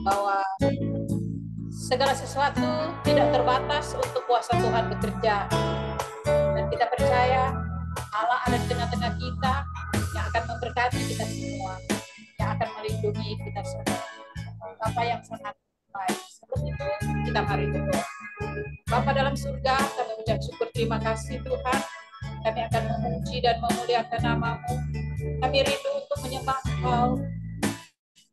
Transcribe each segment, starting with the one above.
bahwa segala sesuatu tidak terbatas untuk kuasa Tuhan bekerja. Dan kita percaya Allah ada di tengah-tengah kita yang akan memberkati kita semua, yang akan melindungi kita semua. Bapa yang sangat baik. Sebelum itu kita mari berdoa. Bapa dalam surga, kami ucap syukur terima kasih Tuhan. Kami akan memuji dan memuliakan nama-Mu. Kami rindu untuk menyembah Engkau,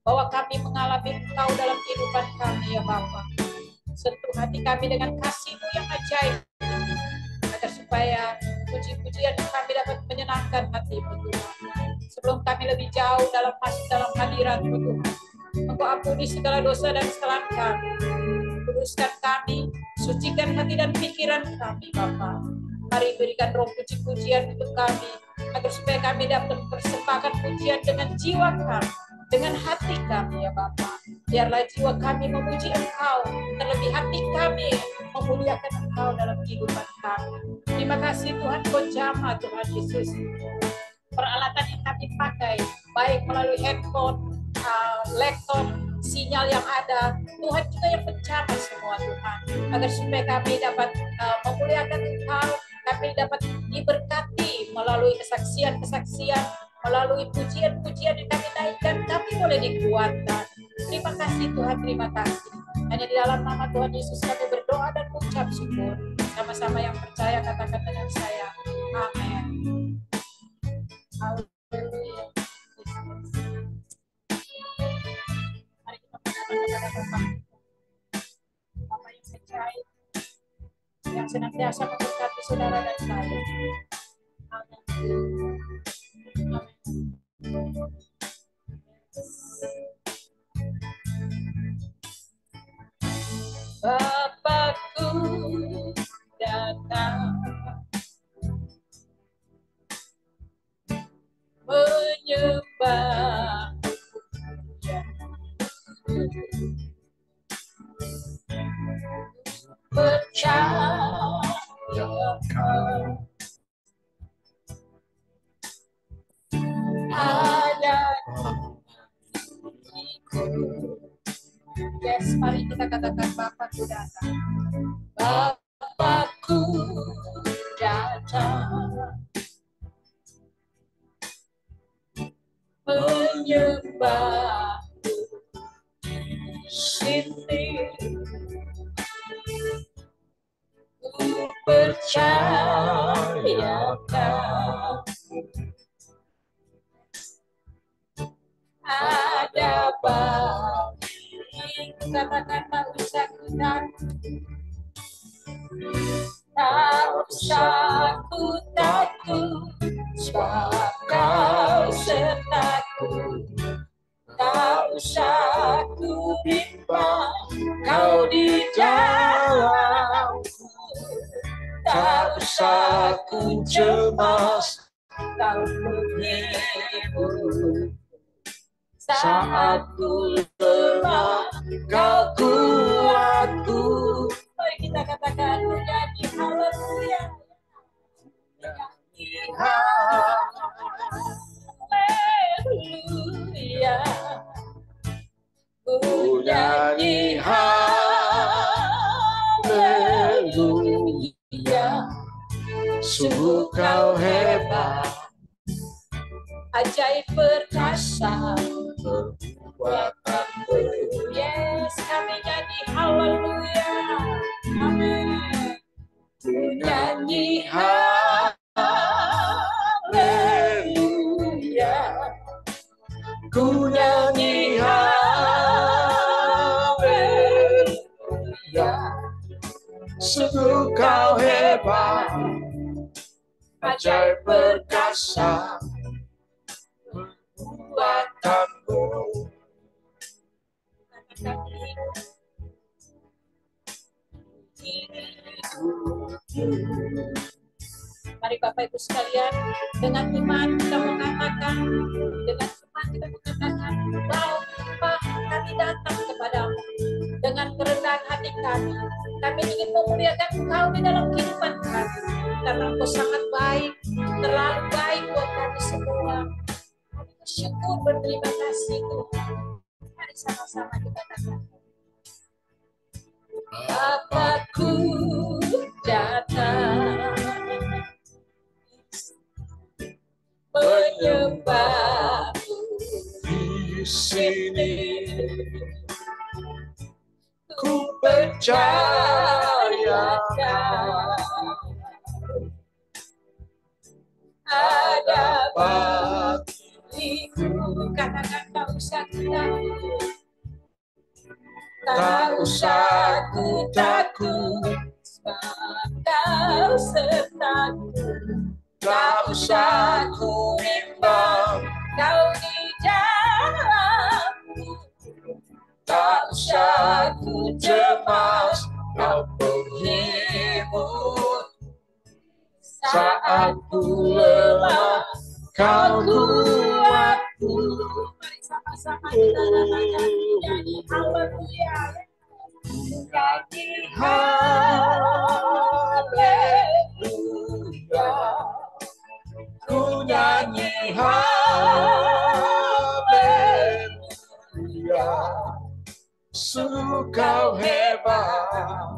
bahwa kami mengalami Engkau dalam kehidupan kami ya Bapa. Sentuh hati kami dengan kasih-Mu yang ajaib, agar supaya puji-pujian kami dapat menyenangkan hati-Mu Tuhan. Sebelum kami lebih jauh masuk dalam hadirat-Mu Tuhan, Engkau ampuni segala dosa dan kesalahan kami. Kuduskan kami, sucikan hati dan pikiran kami Bapa. Mari berikan roh puji-pujian untuk kami, agar supaya kami dapat mempersembahkan pujian dengan jiwa kami, dengan hati kami ya Bapa. Biarlah jiwa kami memuji Engkau, terlebih hati kami memuliakan Engkau dalam kehidupan kami. Terima kasih Tuhan, Kau jamah Tuhan Yesus. Peralatan yang kami pakai, baik melalui handphone, laptop, sinyal yang ada, Tuhan juga yang menjamah semua Tuhan, agar supaya kami dapat memuliakan Engkau, kami dapat diberkati melalui kesaksian-kesaksian, melalui pujian-pujian yang kami naikkan, kami boleh dikuatkan. Terima kasih Tuhan, terima kasih. Hanya di dalam nama Tuhan Yesus kami berdoa dan mengucap syukur. Sama-sama yang percaya katakan dengan saya, amin. Haleluya. Mari kita berkata kepada Bapa yang ajaib, yang senantiasa memberkati saudara dan saya. Amin. Bapakku datang menyembah, percaya ada diriku. Yes, mari kita katakan Bapakku datang. Bapakku datang menyembah sini. Ku percayakan ada baik. Katakan tak usah kita, tak usah ku takut, sebab Kau sertaku. Tak usah ku bimbang, Kau di dalamku. Tak usah ku cemas, Kau menghibur. Saat ku lemah, Kau kuatku. Mari kita katakan menyanyi haleluya. Menyanyi haleluya. Ku nyanyi haleluya. Sungguh Kau hebat, ajaib perkasa perbuatanmu. Yes, kami nyanyi haleluya. Amin. Ku nyanyi haleluya. Ku nyanyi haleluya. Sungguh Kau hebat, ajaib perkasa perbuatanmu. Mari Bapak Ibu sekalian, dengan iman kita mengatakan, dengan iman kita mengatakan, Bapa kami datang kepadamu dengan kerendahan hati kami. Kami ingin memuliakan Engkau di dalam kehidupan kami, karena Engkau sangat baik, terlalu baik buat kami semua. Kami bersyukur, berterima kasih Tuhan. Mari sama-sama kita katakan. Bapakku datang menyembahmu di sini, ku percayakan ada bagiku. Katakan tak usah takut, tak usah ku takut, sebab kau sertaku. Tak usah ku bimbang, kau di dalamku. Tak usah ku cemas, kau penghibur. Saat ku lelah, kau kuatku. Mari sama-sama kita katakan nyanyi haleluya. Nyanyi haleluya. Ku nyanyi haleluya. sungguh kau hebat,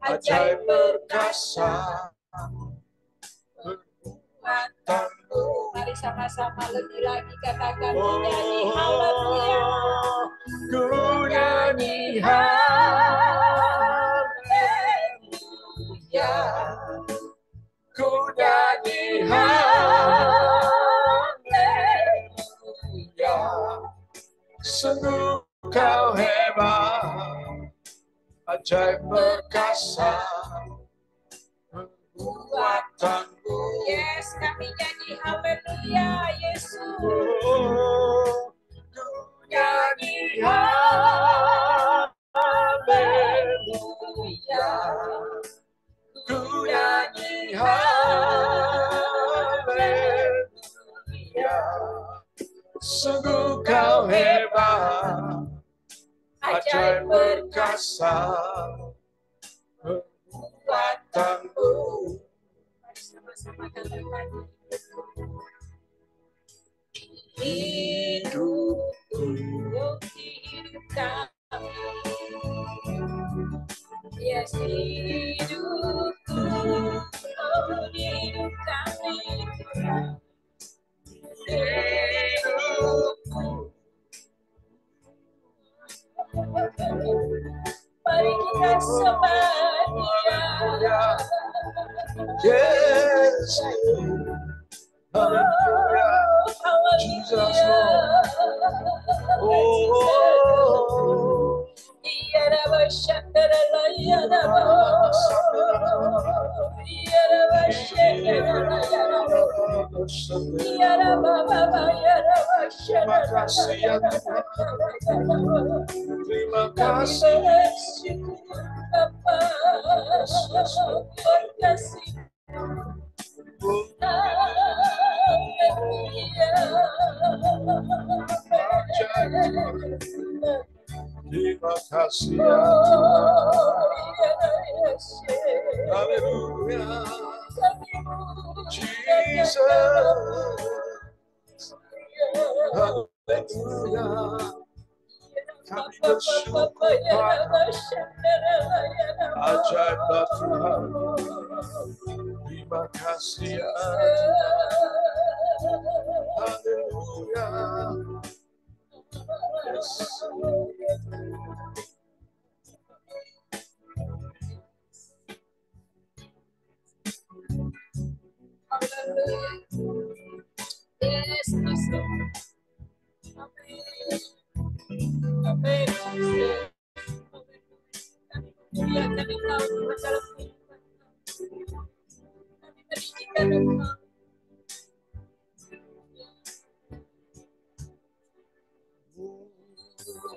ajaib perkasa. Mari sama-sama lebih lagi katakan nyanyi haleluya. Ku nyanyi haleluya, ku nyanyi haleluya. Sungguh kau hebat, ajaib perkasa. Kekuatanmu, Yes, kami nyanyi haleluya, Yesus. ku nyanyi haleluya, ku nyanyi haleluya. Sungguh kau hebat, ajaib perkasa. Kekuatanmu, Sama-sama katakan hidupku, hidup kami. Yes, hidupku, oh hidup kami. hidupku. Mari kita sembah Dia. Yes, hallelujah, Jesus, oh, terima kasih, terima kasih ya Tuhan. Haleluya, Jesus, haleluya. Kami bersyukur padamu, ajaiblah Tuhan. Terima kasih ya Tuhan. Haleluya. Yes. Yes, Master. Amin. Muliakan Engkau Tuhan dalam kehidupan kami. Kami meninggikan Engkau.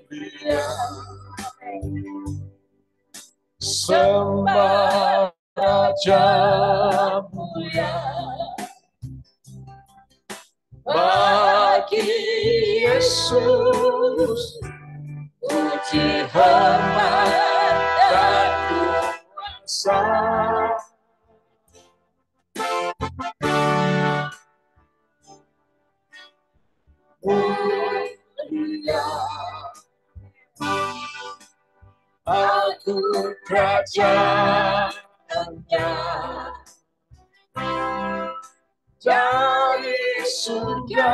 Mulia, sembah Raja mulia, bagi Yesus puji hormat dan kuasa. Mulia, aku kerajaannya. Dari surga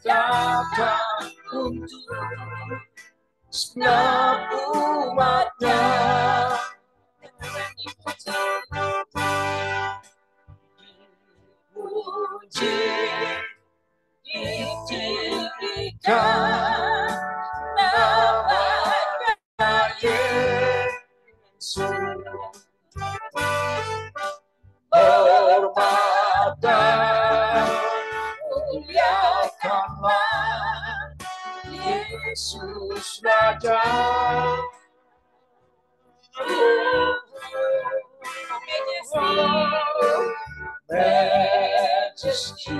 datang untuk setiap umatnya. Dipuji, ditinggikan namanya Yesus. Hormat dan muliakanlah Yesus Raja. Majesty,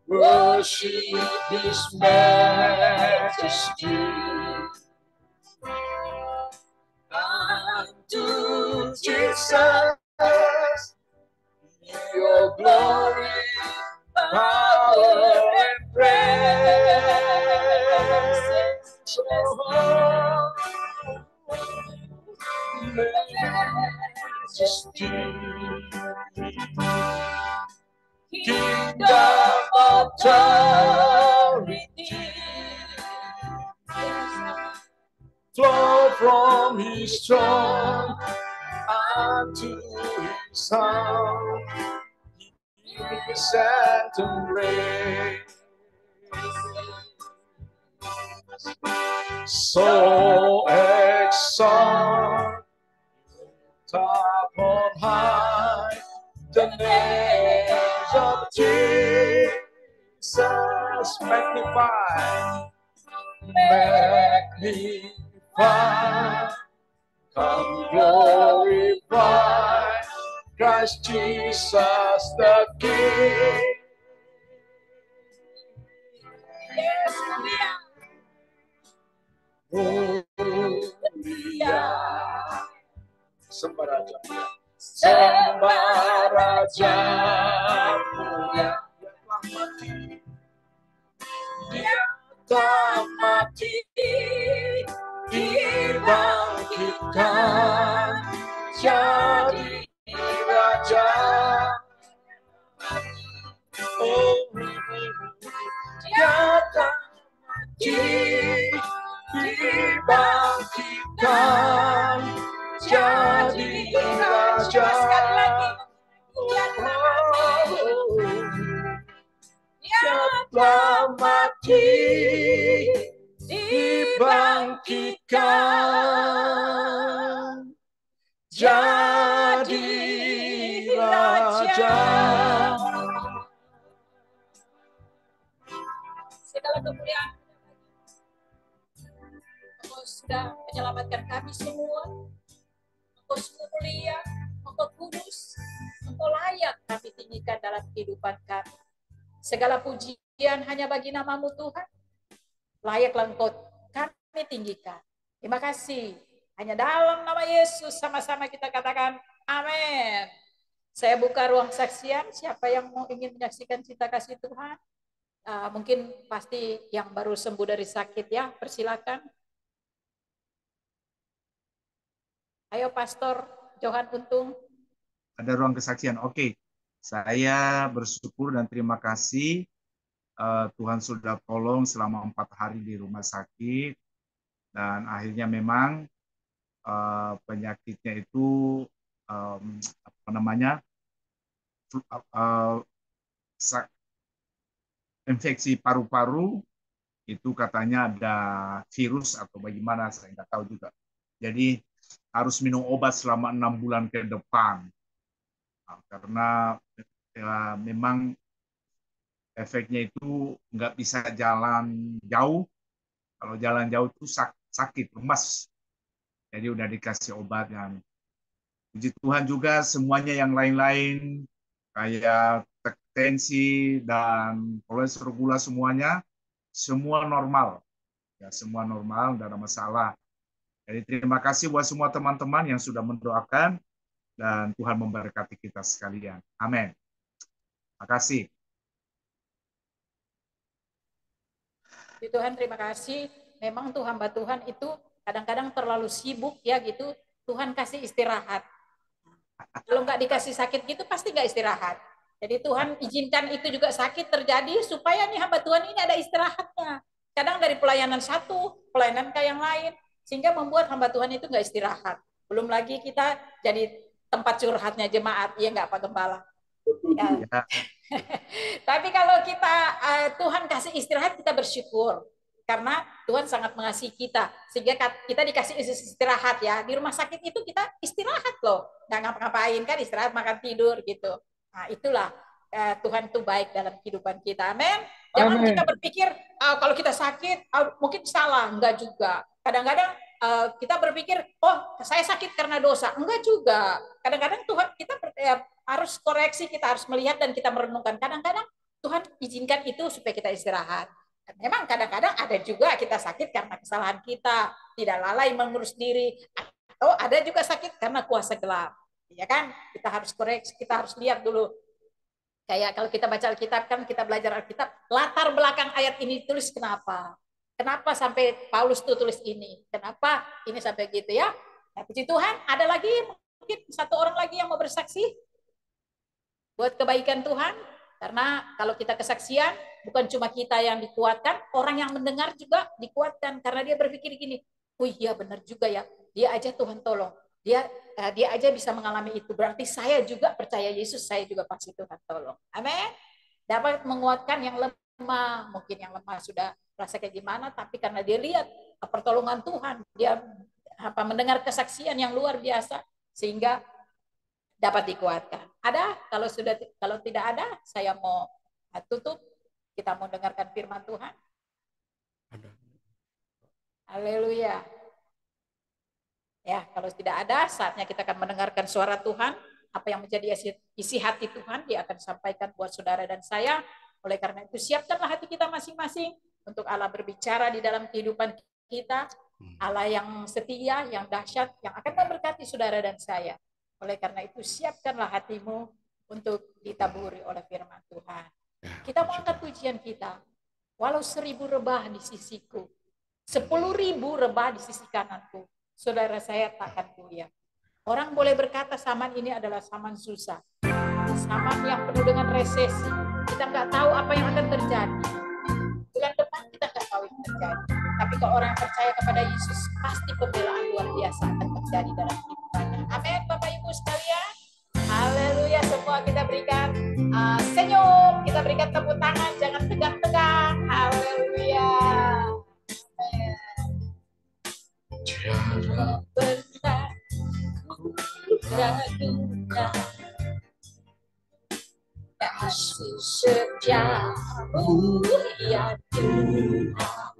worship His majesty. Unto Jesus, your glory, power, and praise. Majesty, kingdom, authority, flow from His throne unto His Son, His anthem reigns. So exalt up on high the name of Jesus. Magnify, magnify, come glorify Christ Jesus the King. Yes, mulia, sembah Raja, sembah Raja mulia. Dia telah mati, dibangkitkan jadi Raja. Oh, dia telah mati, dibangkitkan jadi Raja. Dia telah mati, dibangkitkan jadi Raja. Segala kemuliaan, Engkau sudah menyelamatkan kami semua. Engkau sungguh mulia, Engkau kudus, Engkau layak kami tinggikan dalam kehidupan kami. Segala pujian hanya bagi nama-Mu Tuhan. Layaklah Engkau kami tinggikan. Terima kasih. Hanya dalam nama Yesus sama-sama kita katakan amin. Saya buka ruang saksian. Siapa yang mau ingin menyaksikan cinta kasih Tuhan? Mungkin pasti yang baru sembuh dari sakit ya. Persilakan. Ayo Pastor Johan Untung. Ada ruang kesaksian. Oke. Saya bersyukur dan terima kasih Tuhan sudah tolong selama 4 hari di rumah sakit dan akhirnya memang penyakitnya itu infeksi paru-paru itu katanya ada virus atau bagaimana saya nggak tahu juga. Jadi harus minum obat selama 6 bulan ke depan. Karena ya, memang efeknya itu nggak bisa jalan jauh. Kalau jalan jauh itu sakit, lemas. Jadi udah dikasih obat. Dan puji Tuhan juga semuanya yang lain-lain kayak tensi dan kolesterol gula semuanya semua normal. Ya, semua normal, tidak ada masalah. Jadi terima kasih buat semua teman-teman yang sudah mendoakan. Dan Tuhan memberkati kita sekalian. Amin. Terima kasih. Tuhan terima kasih. memang tuh hamba Tuhan itu kadang-kadang terlalu sibuk ya gitu. Tuhan kasih istirahat. Kalau nggak dikasih sakit gitu pasti nggak istirahat. Jadi Tuhan izinkan itu juga sakit terjadi supaya nih hamba Tuhan ini ada istirahatnya. Kadang dari pelayanan satu, pelayanan ke yang lain, sehingga membuat hamba Tuhan itu nggak istirahat. Belum lagi kita jadi tempat curhatnya jemaat, ya nggak Pak Gembala? Ya. Ya. Tapi kalau kita Tuhan kasih istirahat, kita bersyukur. Karena Tuhan sangat mengasihi kita, sehingga kita dikasih istirahat ya. Di rumah sakit itu kita istirahat loh, nggak ngapa-ngapain kan, istirahat, makan, tidur gitu. Nah itulah Tuhan itu baik dalam kehidupan kita. Amin. Jangan kita berpikir kalau kita sakit mungkin salah, enggak juga. Kadang-kadang kita berpikir, oh saya sakit karena dosa, enggak juga. Kadang-kadang Tuhan kita harus koreksi, kita harus melihat dan kita merenungkan. Kadang-kadang Tuhan izinkan itu supaya kita istirahat. Memang kadang-kadang ada juga kita sakit karena kesalahan kita, tidak lalai mengurus diri, atau ada juga sakit karena kuasa gelap. Ya kan? Kita harus koreksi, kita harus lihat dulu. Kayak kalau kita baca Alkitab kan, kita belajar Alkitab, latar belakang ayat ini ditulis kenapa? Kenapa sampai Paulus tulis ini? Kenapa ini sampai gitu ya? Nah, puji Tuhan, ada lagi mungkin satu orang lagi yang mau bersaksi buat kebaikan Tuhan. Karena kalau kita kesaksian, bukan cuma kita yang dikuatkan, orang yang mendengar juga dikuatkan. Karena dia berpikir gini, oh iya benar juga ya, dia aja Tuhan tolong. Dia aja bisa mengalami itu. Berarti saya juga percaya Yesus, saya juga pasti Tuhan tolong. Amin. Dapat menguatkan yang lemah. Mungkin yang lemah sudah merasa kayak gimana, tapi karena dia lihat pertolongan Tuhan, dia mendengar kesaksian yang luar biasa, sehingga dapat dikuatkan. Ada? Kalau tidak ada, saya mau tutup. Kita mau dengarkan firman Tuhan. Ada. Haleluya. Ya, kalau tidak ada, saatnya kita akan mendengarkan suara Tuhan. Apa yang menjadi isi hati Tuhan, dia akan sampaikan buat saudara dan saya. Oleh karena itu, siapkanlah hati kita masing-masing untuk Allah berbicara di dalam kehidupan kita. Allah yang setia, yang dahsyat, yang akan memberkati saudara dan saya. Oleh karena itu, siapkanlah hatimu untuk ditaburi oleh firman Tuhan. Kita mau angkat pujian kita. Walau 1000 rebah di sisiku, 10.000 rebah di sisi kananku, saudara saya takkan goyah. Orang boleh berkata zaman ini adalah zaman susah, zaman yang penuh dengan resesi. Kita nggak tahu apa yang akan terjadi. Bulan depan kita nggak tahu yang terjadi. Tapi kalau orang yang percaya kepada Yesus, pasti pembelaan luar biasa akan terjadi dalam kehidupannya. Amin, Bapak Ibu sekalian. Haleluya, semua kita berikan senyum, kita berikan tepuk tangan, jangan tegang-tegang. Haleluya. Tiada pernah ku ragukan kasih setiamu ya Tuhan.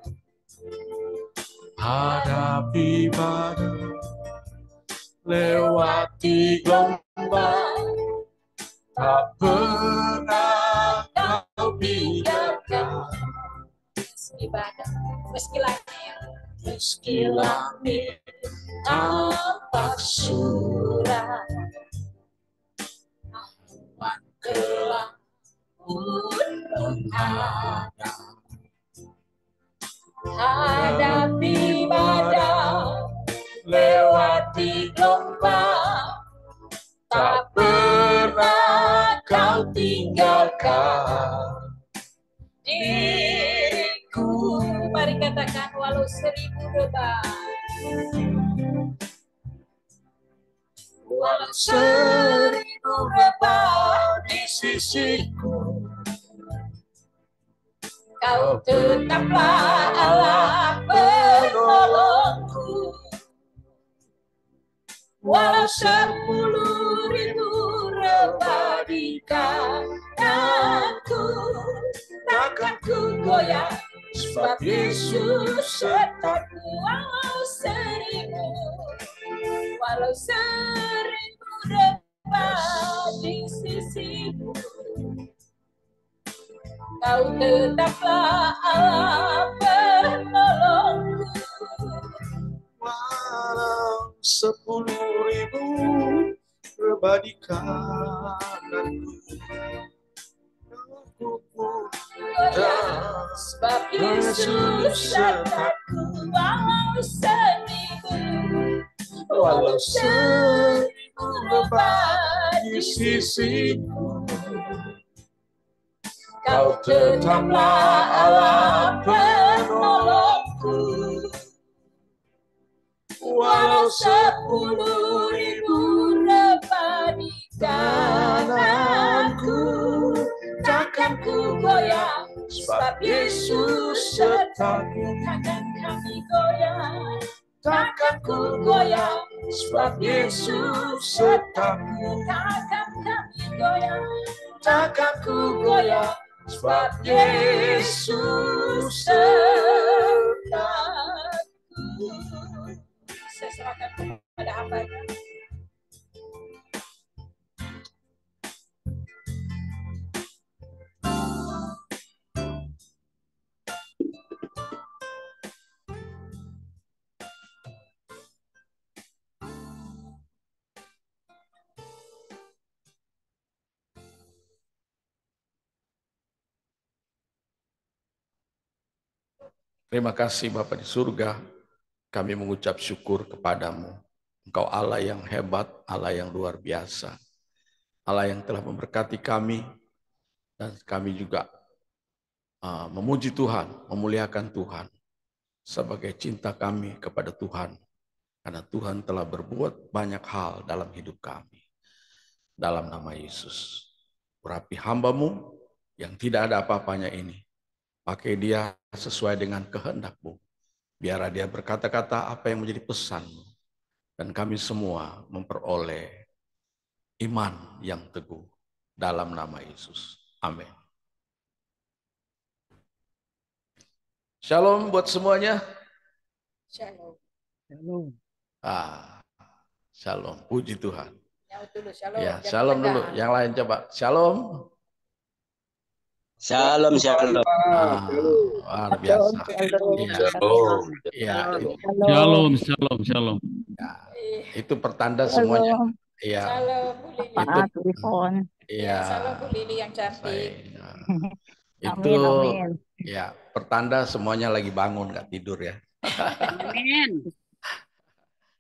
Hadapi badai, lewati gelombang, tak pernah kau biarkan. Meski langit tampak suram, awan gelap pun menghadap. Hadapi badai, lewati gelombang, tak pernah kau tinggalkan diriku. Mari katakan, walau 1000 rebah, walau 1000 rebah di sisiku, kau tetaplah Allah penolongku. Walau 10.000 rebah di kananku, takkan ku goyah, sebab Yesus sertaku. Walau 1000 rebah di sisiku, kau tetaplah Allah penolongku. Walau 10.000 rebah di kananku, Sebab Yesus sertaku. walau seribu lebah di sisiku, Kau tetaplah Allah penolongku. Walau 10.000 lebah di kananku, takkan ku goyah, sebab Yesus sertaku. Takkan kami goyah, takkan ku goyah, sebab Yesus sertaku. Takkan kami goyah, takkan ku goyah, sebab Yesus sertaku. Saya serahkan kepada hamba-Nya. Terima kasih Bapa di surga, kami mengucap syukur kepadamu. Engkau Allah yang hebat, Allah yang luar biasa. Allah yang telah memberkati kami, dan kami juga memuji Tuhan, memuliakan Tuhan, sebagai cinta kami kepada Tuhan. Karena Tuhan telah berbuat banyak hal dalam hidup kami. Dalam nama Yesus, urapi hamba-Mu yang tidak ada apa-apanya ini. Pakai dia sesuai dengan kehendak-Mu. Biar dia berkata-kata apa yang menjadi pesan-Mu. Dan kami semua memperoleh iman yang teguh. Dalam nama Yesus. Amin. Shalom buat semuanya. Shalom. Shalom. Puji Tuhan. Nyaut dulu, shalom. Ya, Jangan shalom tegang. dulu. Yang lain coba. Shalom. Shalom, shalom. Luar biasa. Ya, Shalom, shalom, shalom. itu pertanda semuanya. Ya, Shalom, Bu Lili. itu. Telepon. Ya, Shalom, Bu Lili yang cantik. itu. Amin. Ya, pertanda semuanya lagi bangun, nggak tidur ya. Amin.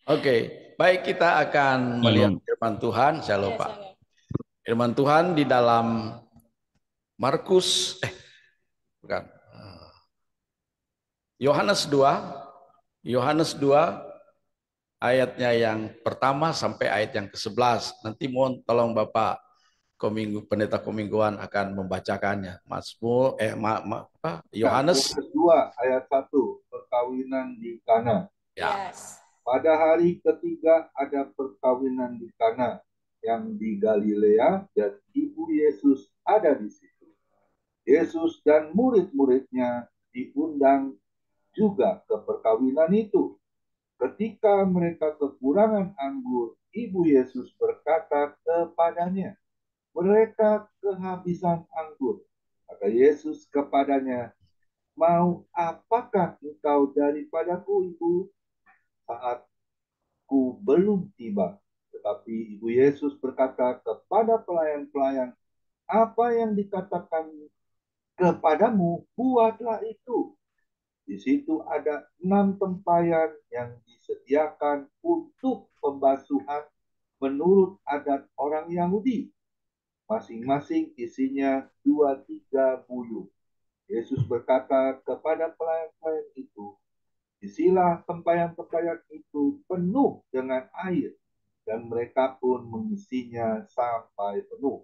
Oke, baik, kita akan melihat firman Tuhan. Saya Ya, lupa. shalom. Firman Tuhan di dalam Markus, bukan, Yohanes 2 ayatnya yang pertama sampai ayat yang ke-11. Nanti mohon tolong Bapak pendeta komingguan akan membacakannya. Yohanes 2 ayat 1, perkawinan di Kana. ya. Yes. Pada hari ketiga ada perkawinan di Kana yang di Galilea, dan ibu Yesus ada di situ. Yesus dan murid-muridnya diundang juga ke perkawinan itu. Ketika mereka kekurangan anggur, ibu Yesus berkata kepadanya, mereka kehabisan anggur. Kata Yesus kepadanya, mau apakah engkau daripadaku, ibu? Saatku belum tiba. Tetapi ibu Yesus berkata kepada pelayan-pelayan, apa yang dikatakan kepadamu, buatlah itu. Di situ ada 6 tempayan yang disediakan untuk pembasuhan menurut adat orang Yahudi. Masing-masing isinya 2-3 buyung. Yesus berkata kepada pelayan-pelayan itu, isilah tempayan-tempayan itu penuh dengan air, dan mereka pun mengisinya sampai penuh.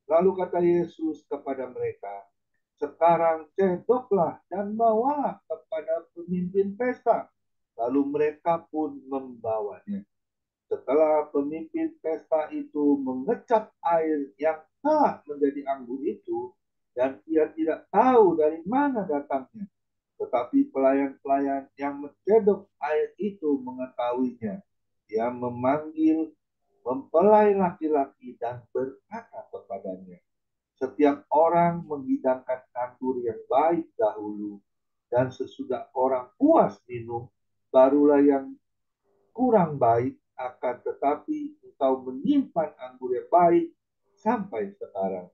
Lalu kata Yesus kepada mereka, sekarang cedoklah dan bawalah kepada pemimpin pesta. Lalu mereka pun membawanya. Setelah pemimpin pesta itu mengecap air yang telah menjadi anggur itu, dan ia tidak tahu dari mana datangnya, tetapi pelayan-pelayan yang mencedok air itu mengetahuinya. Dia memanggil mempelai laki-laki dan berkata kepadanya, setiap orang menghidangkan anggur yang baik dahulu, dan sesudah orang puas minum, barulah yang kurang baik. Akan tetapi engkau menyimpan anggur yang baik sampai sekarang.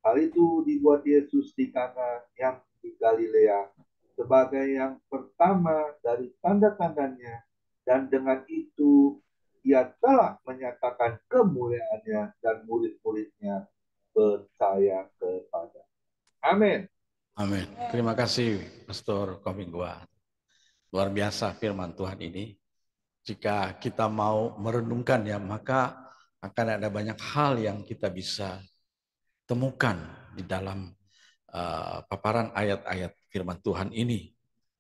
Hal itu dibuat Yesus di Kana yang di Galilea sebagai yang pertama dari tanda-tandanya, dan dengan itu ia telah menyatakan kemuliaannya dan murid-muridnya percaya kepada. Amin. Amin. Terima kasih Pastor Komingguan. Luar biasa firman Tuhan ini. Jika kita mau merenungkannya, maka akan ada banyak hal yang kita bisa temukan di dalam paparan ayat-ayat firman Tuhan ini.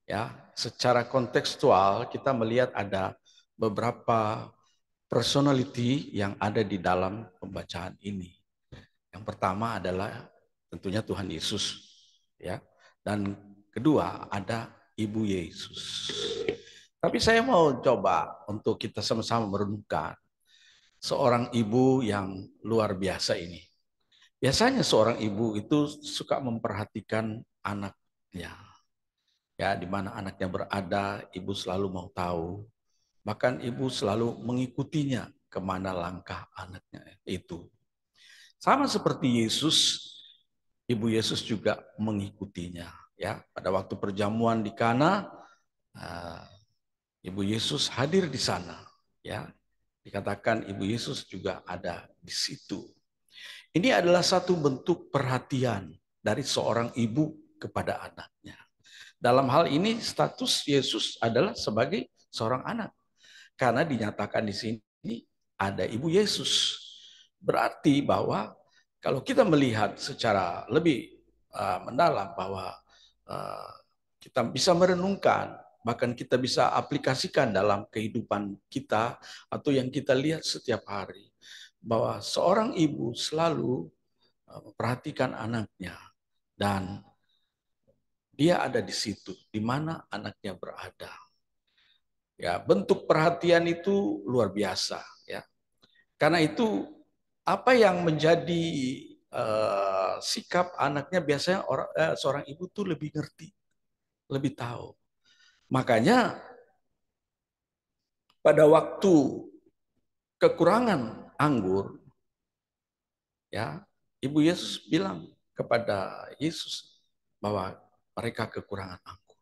Ya, secara kontekstual kita melihat ada beberapa personality yang ada di dalam pembacaan ini. Yang pertama adalah tentunya Tuhan Yesus, ya. Dan kedua ada Ibu Yesus. Tapi saya mau coba untuk kita sama-sama merenungkan seorang ibu yang luar biasa ini. Biasanya seorang ibu itu suka memperhatikan anaknya. Ya, di mana anaknya berada, ibu selalu mau tahu. Bahkan ibu selalu mengikutinya kemana langkah anaknya itu. Sama seperti Yesus, Ibu Yesus juga mengikutinya. Ya, pada waktu perjamuan di Kana, Ibu Yesus hadir di sana. Ya, dikatakan Ibu Yesus juga ada di situ. Ini adalah satu bentuk perhatian dari seorang ibu kepada anaknya. Dalam hal ini status Yesus adalah sebagai seorang anak. Karena dinyatakan di sini ada Ibu Yesus. Berarti bahwa kalau kita melihat secara lebih mendalam bahwa kita bisa merenungkan, bahkan kita bisa aplikasikan dalam kehidupan kita atau yang kita lihat setiap hari. Bahwa seorang ibu selalu memperhatikan anaknya dan dia ada di situ, di mana anaknya berada. Ya, bentuk perhatian itu luar biasa, ya. Karena itu apa yang menjadi sikap anaknya biasanya seorang ibu tuh lebih ngerti, lebih tahu. Makanya pada waktu kekurangan anggur, ya, Ibu Yesus bilang kepada Yesus bahwa mereka kekurangan anggur.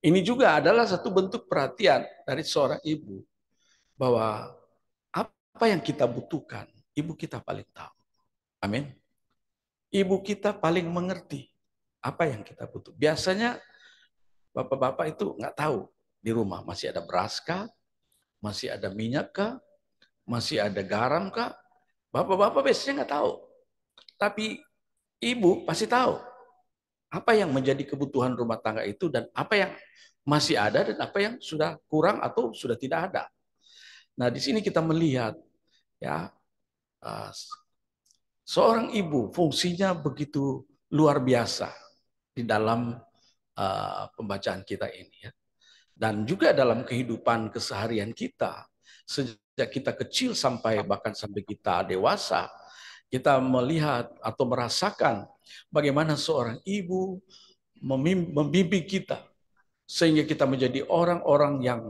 Ini juga adalah satu bentuk perhatian dari seorang ibu bahwa apa yang kita butuhkan, ibu kita paling tahu. Amin. Ibu kita paling mengerti apa yang kita butuh. Biasanya bapak-bapak itu nggak tahu di rumah masih ada beras kah, masih ada minyak kah, masih ada garam kah. Bapak-bapak biasanya nggak tahu. Tapi ibu pasti tahu apa yang menjadi kebutuhan rumah tangga itu dan apa yang masih ada dan apa yang sudah kurang atau sudah tidak ada. Nah, di sini kita melihat ya seorang ibu fungsinya begitu luar biasa di dalam pembacaan kita ini ya. Dan juga dalam kehidupan keseharian kita sejak kita kecil sampai bahkan sampai kita dewasa, kita melihat atau merasakan bagaimana seorang ibu membimbing kita sehingga kita menjadi orang-orang yang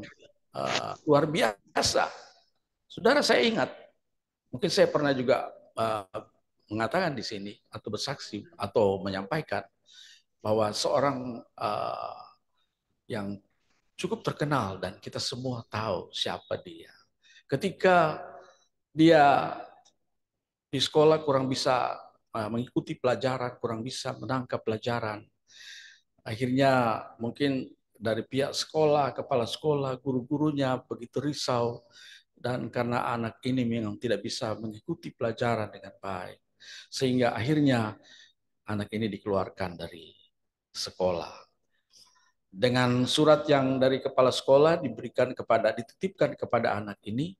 luar biasa. Saudara, saya ingat, mungkin saya pernah juga mengatakan di sini atau bersaksi atau menyampaikan bahwa seorang yang cukup terkenal dan kita semua tahu siapa dia. Ketika dia di sekolah kurang bisa mengikuti pelajaran, kurang bisa menangkap pelajaran, akhirnya mungkin dari pihak sekolah, kepala sekolah, guru-gurunya begitu risau. Dan karena anak ini memang tidak bisa mengikuti pelajaran dengan baik. Sehingga akhirnya anak ini dikeluarkan dari sekolah. Dengan surat yang dari kepala sekolah dititipkan kepada anak ini.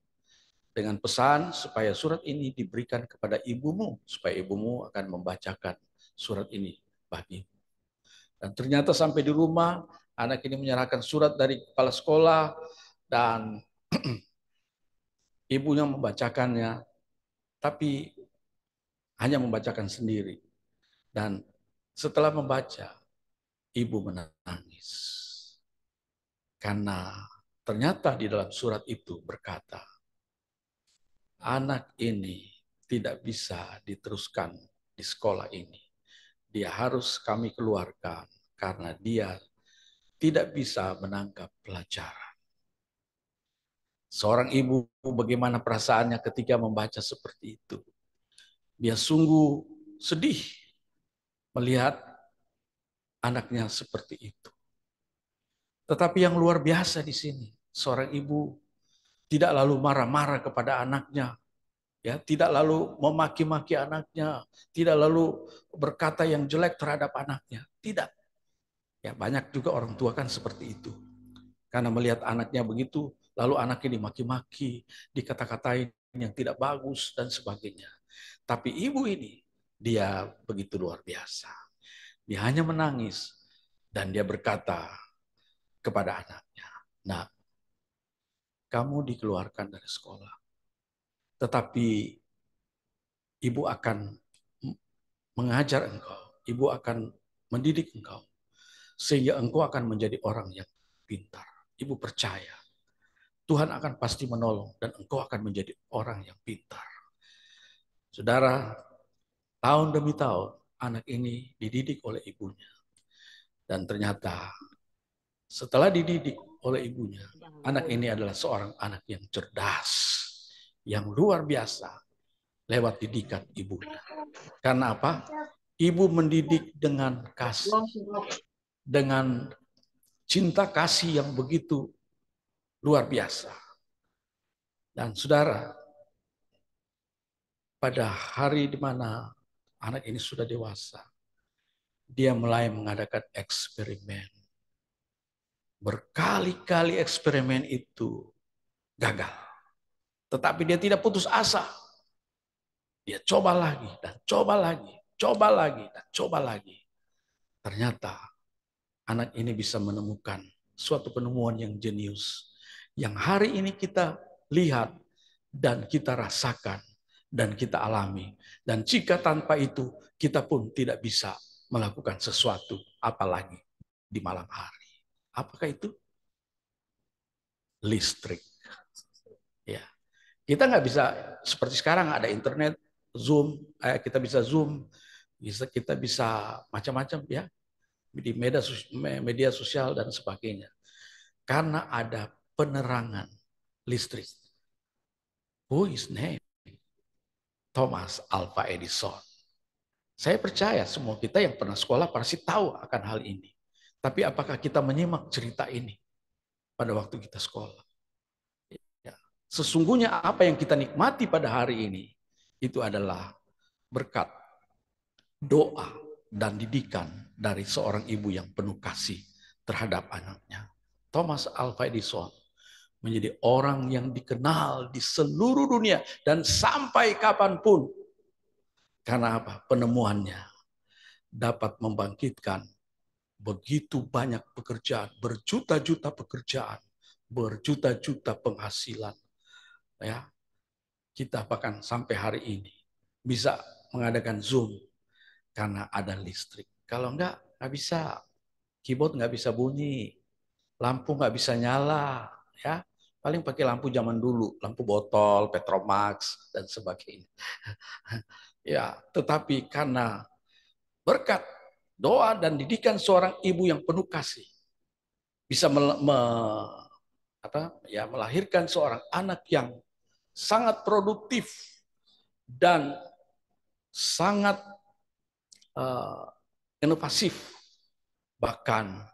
Dengan pesan supaya surat ini diberikan kepada ibumu. Supaya ibumu akan membacakan surat ini bagimu. Dan ternyata sampai di rumah, anak ini menyerahkan surat dari kepala sekolah dan ibunya membacakannya, tapi hanya membacakan sendiri. Dan setelah membaca, ibu menangis. Karena ternyata di dalam surat itu berkata, anak ini tidak bisa diteruskan di sekolah ini. Dia harus kami keluarkan karena dia tidak bisa menangkap pelajaran. Seorang ibu, bagaimana perasaannya ketika membaca seperti itu? Dia sungguh sedih melihat anaknya seperti itu. Tetapi yang luar biasa di sini, seorang ibu tidak lalu marah-marah kepada anaknya, ya, tidak lalu memaki-maki anaknya, tidak lalu berkata yang jelek terhadap anaknya, tidak. Ya, banyak juga orang tua kan seperti itu. Karena melihat anaknya begitu, lalu anaknya dimaki-maki, dikata-katain yang tidak bagus dan sebagainya. Tapi ibu ini, dia begitu luar biasa. Dia hanya menangis dan dia berkata kepada anaknya, "Nak, kamu dikeluarkan dari sekolah. Tetapi ibu akan mengajar engkau, ibu akan mendidik engkau, sehingga engkau akan menjadi orang yang pintar. Ibu percaya, Tuhan akan pasti menolong dan engkau akan menjadi orang yang pintar." Saudara, tahun demi tahun, anak ini dididik oleh ibunya. Dan ternyata setelah dididik oleh ibunya, anak ini adalah seorang anak yang cerdas, yang luar biasa, lewat didikan ibunya. Karena apa? Ibu mendidik dengan kasih, dengan cinta kasih yang begitu luar biasa. Dan saudara, pada hari di mana anak ini sudah dewasa, dia mulai mengadakan eksperimen. Berkali-kali eksperimen itu gagal. Tetapi dia tidak putus asa. Dia coba lagi dan coba lagi, coba lagi dan coba lagi. Ternyata anak ini bisa menemukan suatu penemuan yang jenius. Yang hari ini kita lihat dan kita rasakan dan kita alami. Dan jika tanpa itu kita pun tidak bisa melakukan sesuatu apalagi di malam hari. Apakah itu? Listrik. Ya. Kita nggak bisa seperti sekarang ada internet, Zoom, kita bisa Zoom, kita bisa macam-macam ya di media sosial dan sebagainya. Karena ada penerangan listrik. Who is name? Thomas Alva Edison. Saya percaya semua kita yang pernah sekolah pasti tahu akan hal ini. Tapi apakah kita menyimak cerita ini pada waktu kita sekolah? Ya. Sesungguhnya apa yang kita nikmati pada hari ini itu adalah berkat doa dan didikan dari seorang ibu yang penuh kasih terhadap anaknya. Thomas Alva Edison menjadi orang yang dikenal di seluruh dunia dan sampai kapanpun. Karena apa? Penemuannya dapat membangkitkan begitu banyak pekerjaan, berjuta-juta pekerjaan, berjuta-juta penghasilan. Ya, kita bahkan sampai hari ini bisa mengadakan Zoom karena ada listrik. Kalau enggak bisa. Keyboard nggak bisa bunyi, lampu nggak bisa nyala, ya paling pakai lampu zaman dulu, lampu botol, Petromax dan sebagainya. Ya, tetapi karena berkat doa dan didikan seorang ibu yang penuh kasih, bisa melahirkan seorang anak yang sangat produktif dan sangat inovatif, bahkan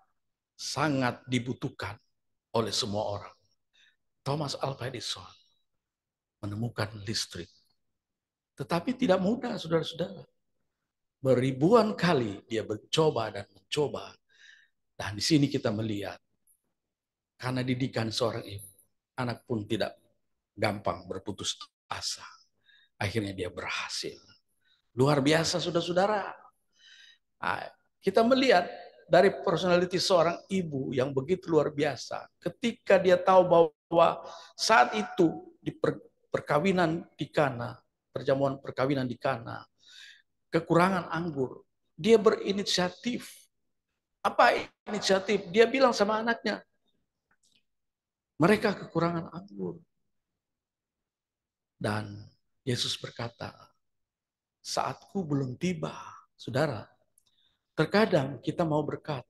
sangat dibutuhkan oleh semua orang. Thomas Alva Edison menemukan listrik. Tetapi tidak mudah, saudara-saudara. Beribuan kali dia mencoba dan mencoba. Dan di sini kita melihat, karena didikan seorang ibu, anak pun tidak gampang berputus asa. Akhirnya dia berhasil. Luar biasa, saudara-saudara. Nah, kita melihat dari personality seorang ibu yang begitu luar biasa. Ketika dia tahu bahwa saat itu di perkawinan di Kana, perjamuan perkawinan di Kana, kekurangan anggur, dia berinisiatif. Apa inisiatif? Dia bilang sama anaknya, mereka kekurangan anggur. Dan Yesus berkata, saatku belum tiba. Saudara, terkadang kita mau berkat,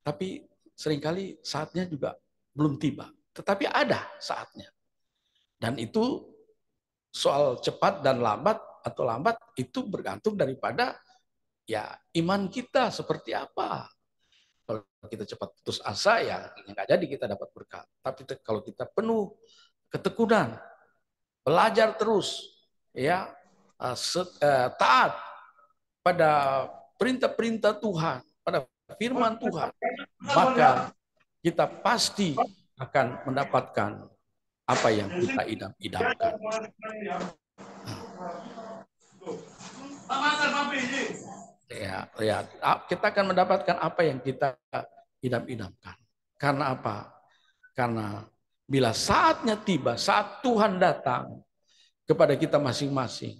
tapi seringkali saatnya juga belum tiba. Tetapi ada saatnya. Dan itu soal cepat dan lambat atau lambat itu bergantung daripada ya iman kita seperti apa. Kalau kita cepat putus asa ya nggak jadi kita dapat berkat. Tapi kalau kita penuh ketekunan, belajar terus, ya taat pada perintah-perintah Tuhan, pada firman Tuhan, maka kita pasti akan mendapatkan apa yang kita idam-idamkan. Ya, kita akan mendapatkan apa yang kita idam-idamkan. Karena apa? Karena bila saatnya tiba, saat Tuhan datang kepada kita masing-masing,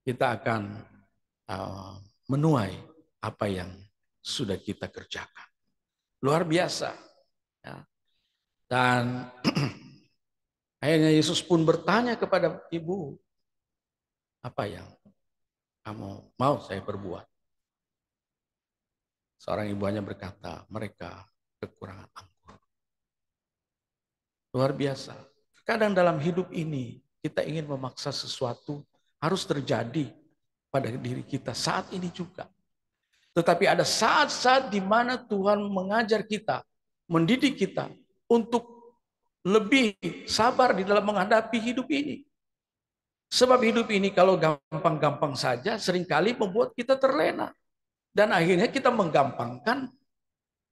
kita akan menuai apa yang sudah kita kerjakan. Luar biasa. Ya. Dan akhirnya Yesus pun bertanya kepada ibu, apa yang kamu mau saya perbuat? Seorang ibu hanya berkata, mereka kekurangan anggur. Luar biasa. Kadang dalam hidup ini, kita ingin memaksa sesuatu harus terjadi pada diri kita saat ini juga. Tetapi ada saat-saat di mana Tuhan mengajar kita, mendidik kita untuk lebih sabar di dalam menghadapi hidup ini. Sebab hidup ini kalau gampang-gampang saja seringkali membuat kita terlena. Dan akhirnya kita menggampangkan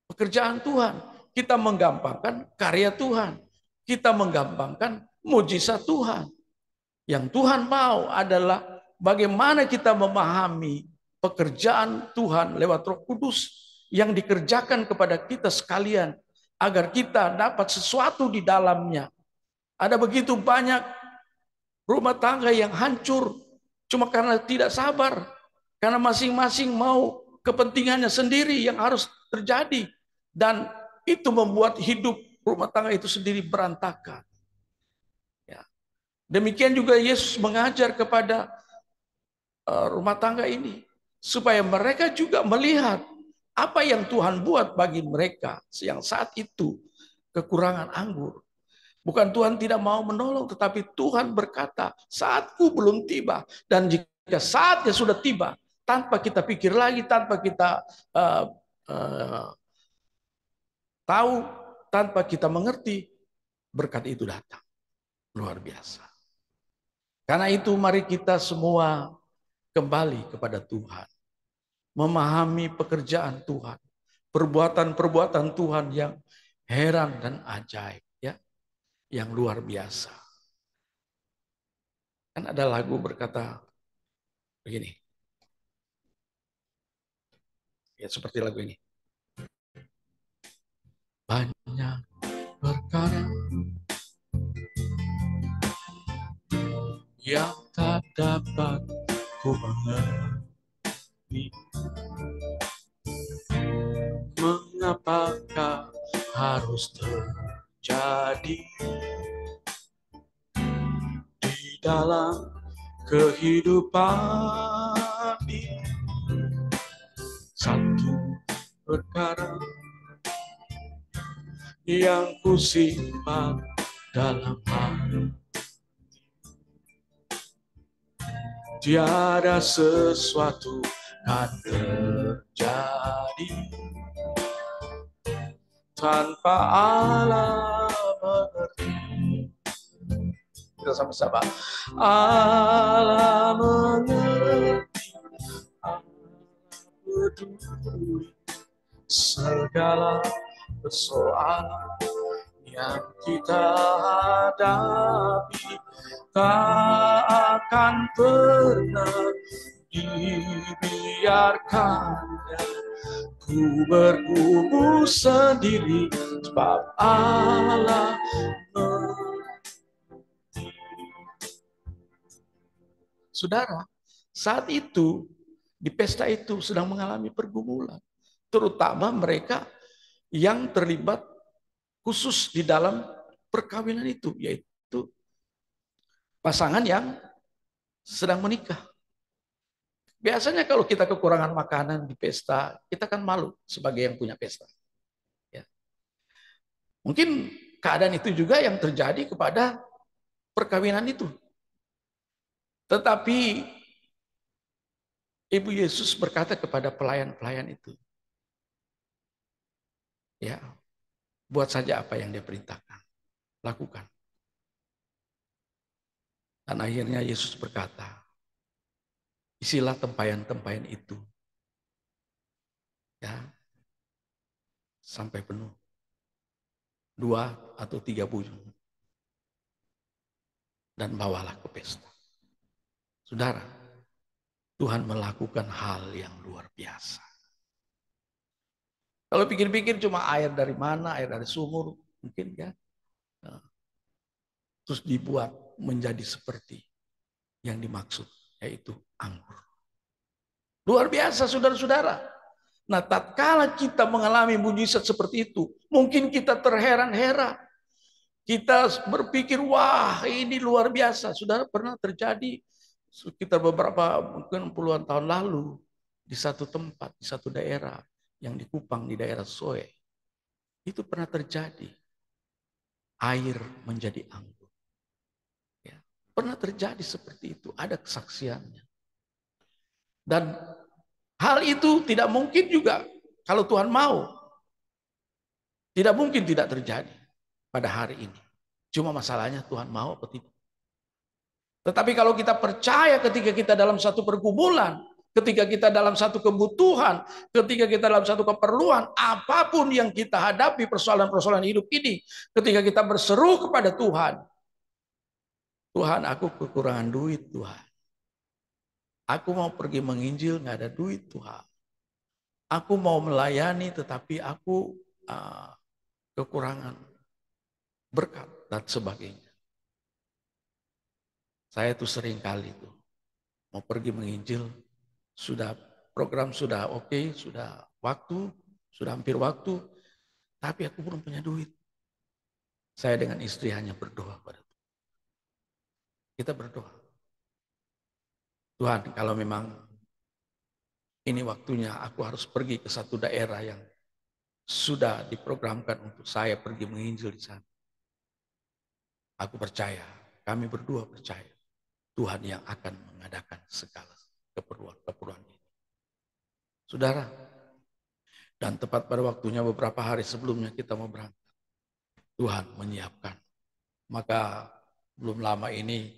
pekerjaan Tuhan. Kita menggampangkan karya Tuhan. Kita menggampangkan mujizat Tuhan. Yang Tuhan mau adalah bagaimana kita memahami pekerjaan Tuhan lewat Roh Kudus yang dikerjakan kepada kita sekalian. Agar kita dapat sesuatu di dalamnya. Ada begitu banyak rumah tangga yang hancur cuma karena tidak sabar. Karena masing-masing mau kepentingannya sendiri yang harus terjadi. Dan itu membuat hidup rumah tangga itu sendiri berantakan. Ya. Demikian juga Yesus mengajar kepada rumah tangga ini. Supaya mereka juga melihat apa yang Tuhan buat bagi mereka yang saat itu kekurangan anggur. Bukan Tuhan tidak mau menolong, tetapi Tuhan berkata, saatku belum tiba. Dan jika saatnya sudah tiba, tanpa kita pikir lagi, tanpa kita tahu, tanpa kita mengerti, berkat itu datang. Luar biasa. Karena itu mari kita semua kembali kepada Tuhan. Memahami pekerjaan Tuhan. Perbuatan-perbuatan Tuhan yang heran dan ajaib. Ya, yang luar biasa. Kan ada lagu berkata begini. Ya seperti lagu ini. Banyak perkara yang tak dapat ku mengerti. Mengapakah harus terjadi di dalam kehidupan ini? Satu perkara yang ku simpan dalam hati, tiada sesuatu kan terjadi tanpa Allah mengerti. Kita sama-sama. Allah mengerti, Allah peduli segala persoalan yang kita hadapi. Tak akan pernah dibiarkannya ku bergumul sendiri, sebab Allah mengerti. Saudara, saat itu di pesta itu sedang mengalami pergumulan, terutama mereka yang terlibat khusus di dalam perkawinan itu, yaitu pasangan yang sedang menikah. Biasanya kalau kita kekurangan makanan di pesta, kita kan malu sebagai yang punya pesta. Ya. Mungkin keadaan itu juga yang terjadi kepada perkawinan itu. Tetapi Ibu Yesus berkata kepada pelayan-pelayan itu, ya, buat saja apa yang dia perintahkan, lakukan. Dan akhirnya Yesus berkata, isilah tempayan-tempayan itu, ya, sampai penuh, 2 atau 3 bujung, dan bawalah ke pesta. Saudara, Tuhan melakukan hal yang luar biasa. Kalau pikir-pikir cuma air dari mana, air dari sumur, mungkin ya. Terus dibuat menjadi seperti yang dimaksud, yaitu anggur. Luar biasa, saudara-saudara. Nah, tatkala kita mengalami mujizat seperti itu, mungkin kita terheran-heran. Kita berpikir, wah ini luar biasa. Saudara, pernah terjadi sekitar beberapa, mungkin puluhan tahun lalu, di satu tempat, di satu daerah, yang di Kupang, di daerah Soe. Itu pernah terjadi. Air menjadi anggur. Ya, pernah terjadi seperti itu, ada kesaksiannya. Dan hal itu tidak mungkin juga kalau Tuhan mau. Tidak mungkin tidak terjadi pada hari ini. Cuma masalahnya Tuhan mau atau tidak. Tetapi kalau kita percaya ketika kita dalam satu pergumulan, ketika kita dalam satu kebutuhan, ketika kita dalam satu keperluan, apapun yang kita hadapi persoalan-persoalan hidup ini, ketika kita berseru kepada Tuhan, Tuhan, aku kekurangan duit, Tuhan. Aku mau pergi menginjil, nggak ada duit, Tuhan. Aku mau melayani, tetapi aku kekurangan berkat dan sebagainya. Saya tuh sering kali tuh mau pergi menginjil, sudah program sudah oke, sudah waktu, sudah hampir waktu, tapi aku belum punya duit. Saya dengan istri hanya berdoa pada Tuhan. Kita berdoa. Tuhan, kalau memang ini waktunya aku harus pergi ke satu daerah yang sudah diprogramkan untuk saya pergi menginjil di sana. Aku percaya, kami berdua percaya, Tuhan yang akan mengadakan segala keperluan ini. Saudara, dan tepat pada waktunya beberapa hari sebelumnya kita mau berangkat, Tuhan menyiapkan. Maka belum lama ini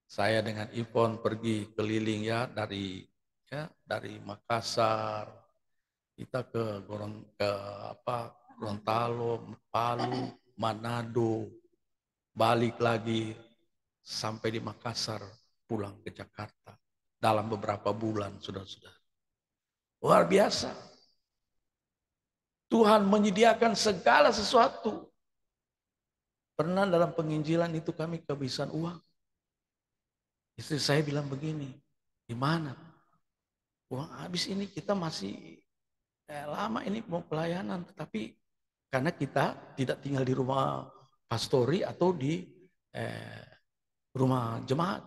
saya dengan Ipon pergi keliling ya dari Makassar, kita ke Gorontalo, Palu, Manado, balik lagi sampai di Makassar, pulang ke Jakarta dalam beberapa bulan, saudara-saudara. Luar biasa. Tuhan menyediakan segala sesuatu. Pernah dalam penginjilan itu kami kehabisan uang. Istri saya bilang begini, di mana? Uang habis ini kita masih lama ini mau pelayanan, tetapi karena kita tidak tinggal di rumah pastori atau di rumah jemaat,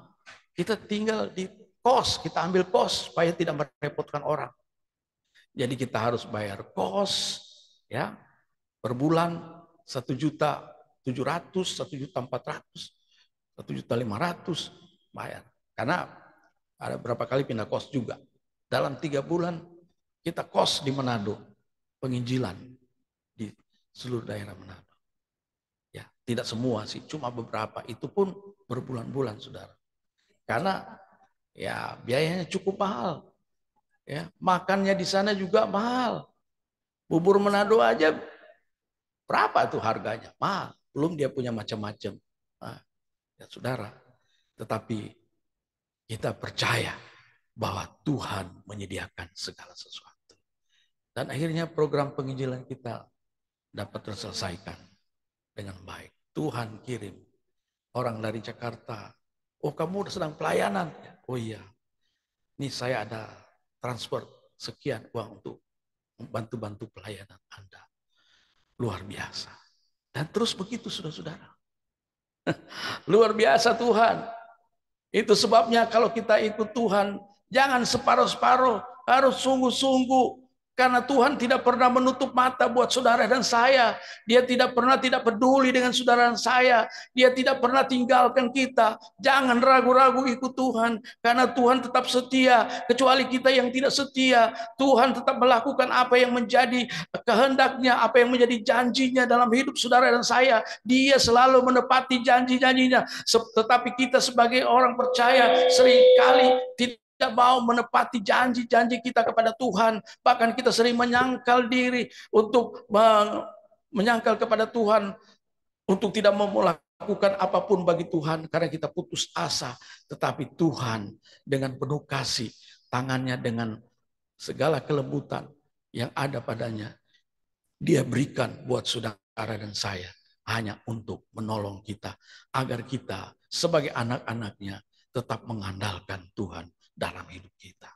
kita tinggal di kos, kita ambil kos supaya tidak merepotkan orang. Jadi kita harus bayar kos, ya, per bulan 1.700.000, 1.400.000, 1.500.000 bayar. Karena ada berapa kali pindah kos juga. Dalam 3 bulan kita kos di Manado, penginjilan di seluruh daerah Manado. Ya, tidak semua sih, cuma beberapa. Itu pun berbulan-bulan, saudara. Karena ya biayanya cukup mahal. Ya, makannya di sana juga mahal. Bubur Manado aja berapa tuh harganya? Mahal. Belum dia punya macam-macam. Nah, ya saudara, tetapi kita percaya bahwa Tuhan menyediakan segala sesuatu. Dan akhirnya program penginjilan kita dapat terselesaikan dengan baik. Tuhan kirim orang dari Jakarta. Oh, kamu sedang pelayanan? Oh iya, ini saya ada transfer sekian uang untuk membantu-bantu pelayanan Anda. Luar biasa. Dan terus begitu, saudara-saudara. Luar biasa Tuhan. Itu sebabnya kalau kita ikut Tuhan, jangan separuh-separuh, harus sungguh-sungguh. Karena Tuhan tidak pernah menutup mata buat saudara dan saya. Dia tidak pernah tidak peduli dengan saudara dan saya. Dia tidak pernah tinggalkan kita. Jangan ragu-ragu ikut Tuhan. Karena Tuhan tetap setia. Kecuali kita yang tidak setia. Tuhan tetap melakukan apa yang menjadi kehendaknya, apa yang menjadi janjinya dalam hidup saudara dan saya. Dia selalu menepati janji-janjinya. Tetapi kita sebagai orang percaya seringkali tidak mau menepati janji-janji kita kepada Tuhan. Bahkan kita sering menyangkal diri untuk menyangkal kepada Tuhan, untuk tidak mau melakukan apapun bagi Tuhan karena kita putus asa. Tetapi Tuhan dengan penuh kasih, tangannya dengan segala kelembutan yang ada padanya, Dia berikan buat saudara dan saya hanya untuk menolong kita agar kita sebagai anak-anaknya tetap mengandalkan Tuhan dalam hidup kita.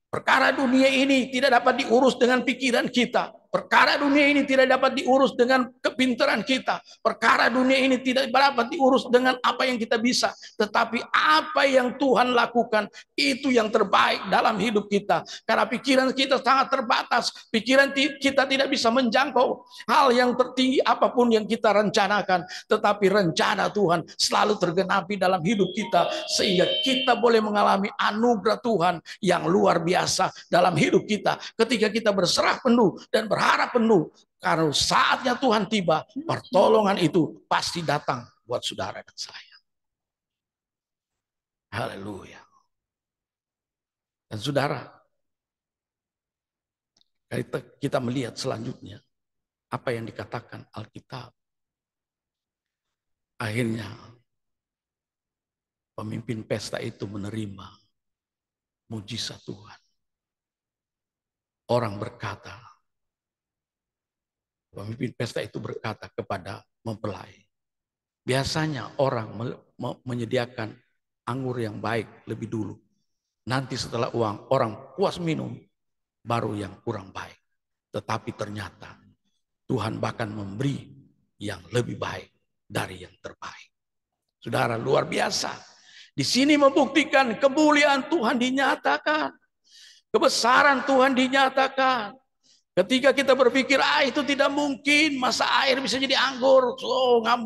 Perkara dunia ini tidak dapat diurus dengan pikiran kita. Perkara dunia ini tidak dapat diurus dengan kepintaran kita. Perkara dunia ini tidak dapat diurus dengan apa yang kita bisa. Tetapi apa yang Tuhan lakukan, itu yang terbaik dalam hidup kita. Karena pikiran kita sangat terbatas. Pikiran kita tidak bisa menjangkau hal yang tertinggi apapun yang kita rencanakan. Tetapi rencana Tuhan selalu tergenapi dalam hidup kita. Sehingga kita boleh mengalami anugerah Tuhan yang luar biasa dalam hidup kita. Ketika kita berserah penuh dan berharap penuh, karena saatnya Tuhan tiba, pertolongan itu pasti datang buat saudara dan saya. Haleluya. Dan saudara, kita melihat selanjutnya apa yang dikatakan Alkitab. Akhirnya pemimpin pesta itu menerima mujizat Tuhan. Orang berkata, pemimpin pesta itu berkata kepada mempelai, biasanya orang menyediakan anggur yang baik lebih dulu. Nanti setelah orang puas minum, baru yang kurang baik. Tetapi ternyata Tuhan bahkan memberi yang lebih baik dari yang terbaik. Saudara, luar biasa. Di sini membuktikan kemuliaan Tuhan dinyatakan. Kebesaran Tuhan dinyatakan. Ketika kita berpikir, itu tidak mungkin, masa air bisa jadi anggur. Oh, nggak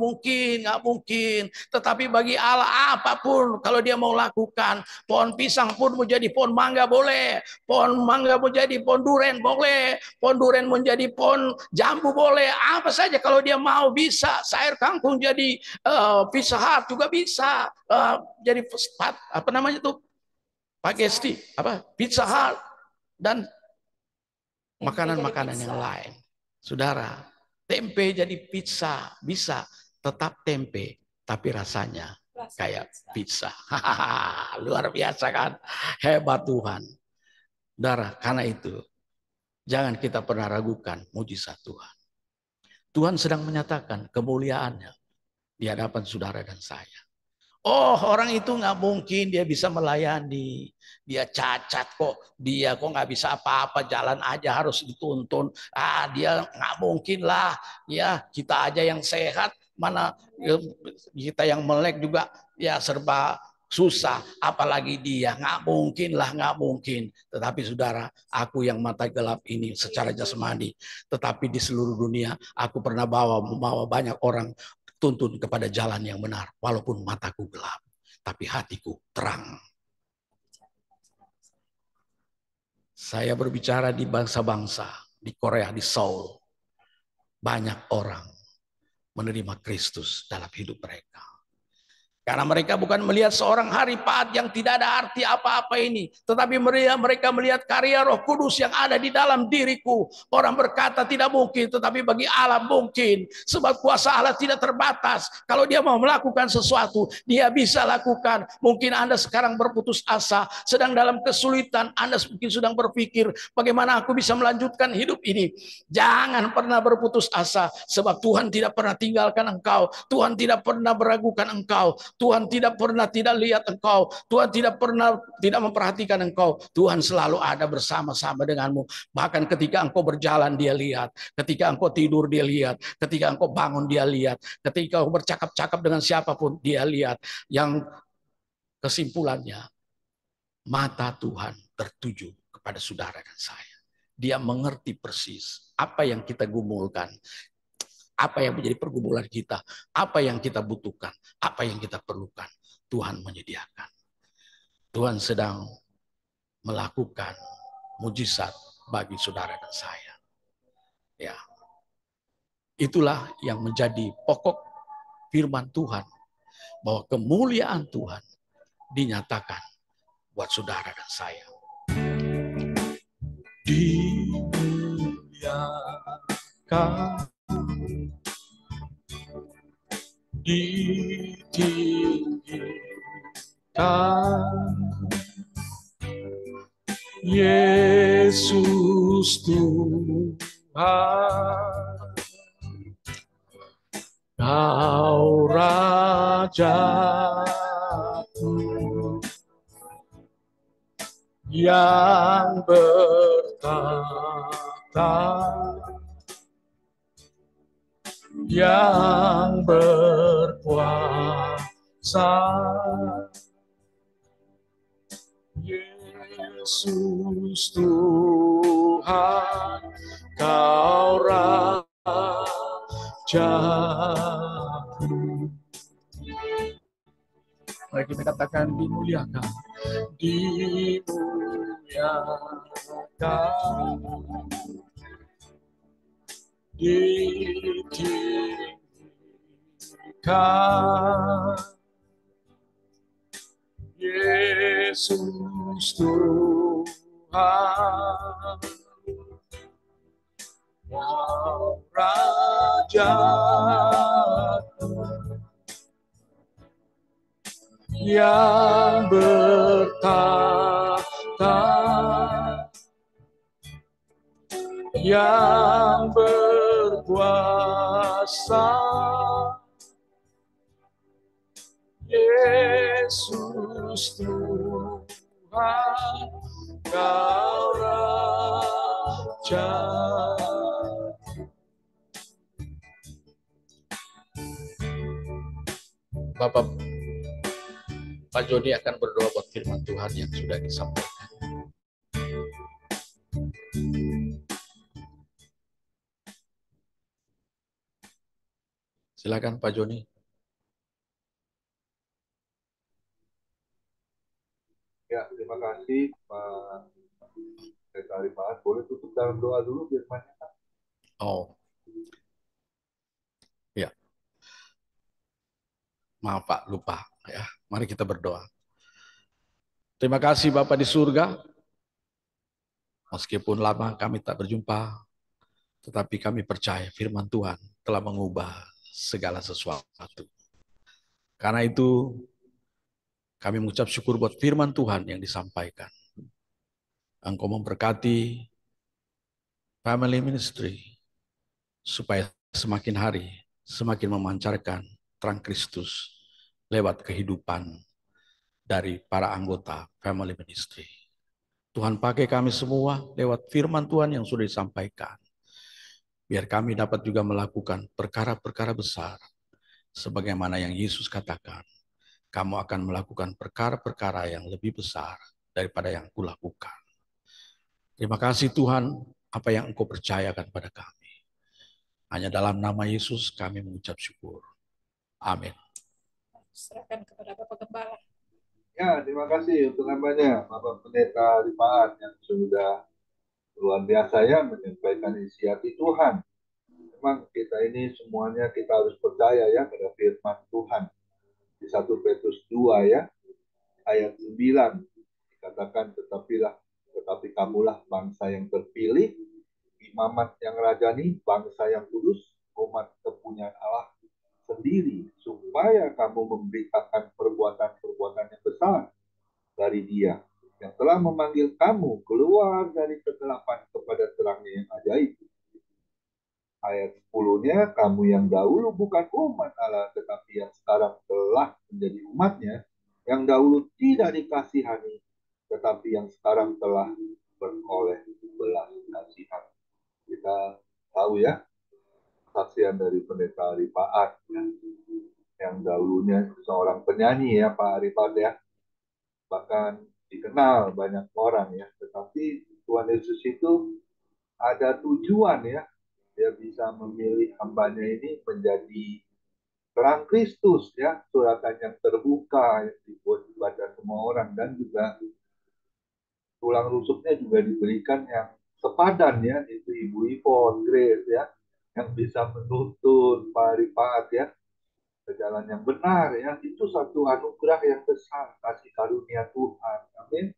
mungkin. Tetapi bagi Allah apapun, kalau Dia mau lakukan, pohon pisang pun menjadi pohon mangga boleh, pohon mangga menjadi pohon duren boleh, pohon duren menjadi pohon jambu boleh, apa saja kalau Dia mau bisa. Sayur kangkung jadi Pizza Hut juga bisa, jadi apa namanya tuh, spaghetti, Pizza Hut dan makanan-makanan yang lain. Saudara, tempe jadi pizza bisa, tetap tempe, tapi rasanya kayak pizza. Luar biasa kan? Hebat Tuhan. Saudara, karena itu jangan kita pernah ragukan mujizat Tuhan. Tuhan sedang menyatakan kemuliaannya di hadapan saudara dan saya. Oh, orang itu nggak mungkin dia bisa melayani. Dia cacat kok. Dia kok nggak bisa apa-apa. Jalan aja harus dituntun. Dia nggak mungkin lah. Ya, kita aja yang sehat. Mana kita yang melek juga ya serba susah. Apalagi dia. Nggak mungkin lah, nggak mungkin. Tetapi saudara, aku yang mata gelap ini secara jasmani. Tetapi di seluruh dunia, aku pernah bawa banyak orang tuntun kepada jalan yang benar, walaupun mataku gelap, tapi hatiku terang. Saya berbicara di bangsa-bangsa, di Korea, di Seoul. Banyak orang menerima Kristus dalam hidup mereka. Karena mereka bukan melihat seorang haripat yang tidak ada arti apa-apa ini. Tetapi mereka melihat karya Roh Kudus yang ada di dalam diriku. Orang berkata tidak mungkin, tetapi bagi Allah mungkin. Sebab kuasa Allah tidak terbatas. Kalau Dia mau melakukan sesuatu, Dia bisa lakukan. Mungkin Anda sekarang berputus asa, sedang dalam kesulitan. Anda mungkin sedang berpikir, bagaimana aku bisa melanjutkan hidup ini. Jangan pernah berputus asa. Sebab Tuhan tidak pernah tinggalkan engkau. Tuhan tidak pernah meragukan engkau. Tuhan tidak pernah tidak lihat engkau. Tuhan tidak pernah tidak memperhatikan engkau. Tuhan selalu ada bersama-sama denganmu. Bahkan ketika engkau berjalan Dia lihat. Ketika engkau tidur Dia lihat. Ketika engkau bangun Dia lihat. Ketika engkau bercakap-cakap dengan siapapun Dia lihat. Yang kesimpulannya, mata Tuhan tertuju kepada saudara dan saya. Dia mengerti persis apa yang kita gumulkan, apa yang menjadi pergumulan kita, apa yang kita butuhkan, apa yang kita perlukan. Tuhan menyediakan. Tuhan sedang melakukan mujizat bagi saudara dan saya. Ya, itulah yang menjadi pokok firman Tuhan, bahwa kemuliaan Tuhan dinyatakan buat saudara dan saya. Dimuliakan, ditinggikan, Yesus Tuhan, Kau Rajaku yang bertata, yang berkuasa, Yesus Tuhan, Kau Rajaku. Mari kita katakan dimuliakan, dimuliakan, ditinggikan, Yesus Tuhan, Kau Rajaku yang bertata, yang berkuasa, Yesus Tuhan, Kau Raja. Bapak Pak Joni akan berdoa buat firman Tuhan yang sudah disampaikan. Silakan Pak Joni. Ya, terima kasih Pak Sekretari Pak. Boleh tutup dalam doa dulu firman-Nya. Oh, ya. Maaf Pak, lupa. Ya, mari kita berdoa. Terima kasih Bapak di surga. Meskipun lama kami tak berjumpa, tetapi kami percaya firman Tuhan telah mengubah segala sesuatu. Karena itu, kami mengucap syukur buat firman Tuhan yang disampaikan. Engkau memberkati family ministry, supaya semakin hari, semakin memancarkan terang Kristus lewat kehidupan dari para anggota family ministry. Tuhan pakai kami semua lewat firman Tuhan yang sudah disampaikan. Biar kami dapat juga melakukan perkara-perkara besar. Sebagaimana yang Yesus katakan, kamu akan melakukan perkara-perkara yang lebih besar daripada yang kulakukan. Terima kasih Tuhan, apa yang Engkau percayakan pada kami. Hanya dalam nama Yesus kami mengucap syukur. Amin. Serahkan kepada Bapak Gembala. Ya, terima kasih untuk hambanya Bapak Pendeta Rifaan yang sudah luar biasa ya menyampaikan isi hati Tuhan. Memang kita ini semuanya kita harus percaya ya pada firman Tuhan. Di 1 Petrus 2 ya, ayat 9 dikatakan tetapi kamulah bangsa yang terpilih, imamat yang rajani, bangsa yang kudus, umat kepunyaan Allah sendiri, supaya kamu memberitakan perbuatan-perbuatan yang besar dari Dia yang telah memanggil kamu keluar dari kegelapan kepada terangnya yang ajaib. Ayat 10-nya, kamu yang dahulu bukan umat Allah, tetapi yang sekarang telah menjadi umatnya, yang dahulu tidak dikasihani, tetapi yang sekarang telah beroleh belas kasihan. Kita tahu ya, kesaksian dari Pendeta Rifaat yang dahulunya seorang penyanyi ya Pak Rifaat ya, bahkan dikenal banyak orang ya, tetapi Tuhan Yesus itu ada tujuan ya. Dia bisa memilih hambanya ini menjadi terang Kristus ya, suratan yang terbuka yang dibaca semua orang, dan juga tulang rusuknya juga diberikan yang sepadan ya, itu Ibu Ivon Grace ya, yang bisa menuntun Pak Rifaat ya ke jalan yang benar ya. Itu satu anugerah yang besar, kasih karunia Tuhan. Amin.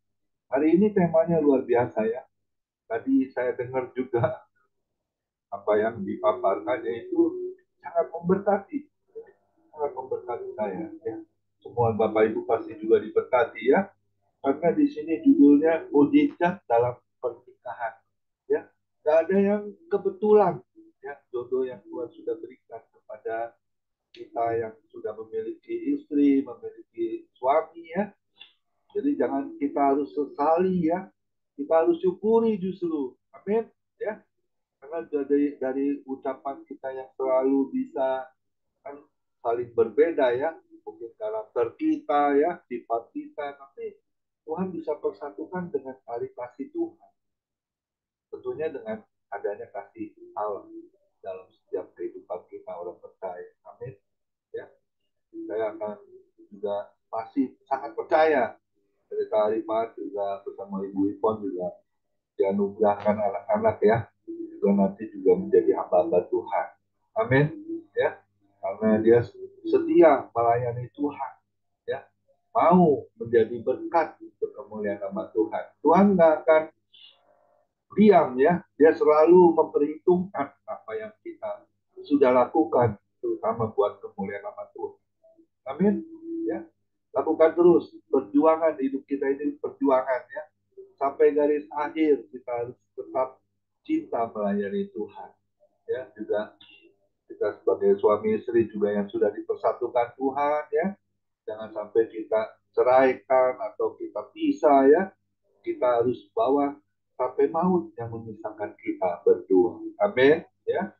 Hari ini temanya luar biasa ya. Tadi saya dengar juga apa yang dipaparkannya itu sangat memberkati, sangat memberkati saya ya. Semua Bapak Ibu pasti juga diberkati ya, karena di sini judulnya mujizat dalam pernikahan ya. Tidak ada yang kebetulan ya, jodoh yang Tuhan sudah berikan kepada kita yang sudah memiliki istri, memiliki suami ya. Jadi jangan kita harus sesali ya, kita harus syukuri justru. Amin ya. Karena dari ucapan kita yang selalu bisa kan saling berbeda ya, mungkin karakter kita ya, sifat kita, tapi Tuhan bisa persatukan dengan tali kasih Tuhan. Tentunya dengan adanya kasih Allah dalam setiap kehidupan kita orang percaya. Amin. Ya, saya akan juga pasti sangat percaya dari Kak Arifat juga bersama Ibu Ipon juga dianugerahkan anak-anak ya, juga nanti juga menjadi hamba Tuhan. Amin. Ya, karena dia setia melayani Tuhan ya, mau menjadi berkat untuk kemuliaan nama Tuhan. Tuhan nggak akan diam ya, dia selalu memperhitungkan apa yang kita sudah lakukan, terutama buat kemuliaan nama Tuhan. Amin ya. Lakukan terus perjuangan, hidup kita ini perjuangan ya, sampai garis akhir kita harus tetap cinta melayani Tuhan ya. Juga kita sebagai suami istri juga yang sudah dipersatukan Tuhan ya, jangan sampai kita ceraikan atau kita pisah ya. Kita harus bawa sampai maut yang memisahkan kita berdua. Amin ya.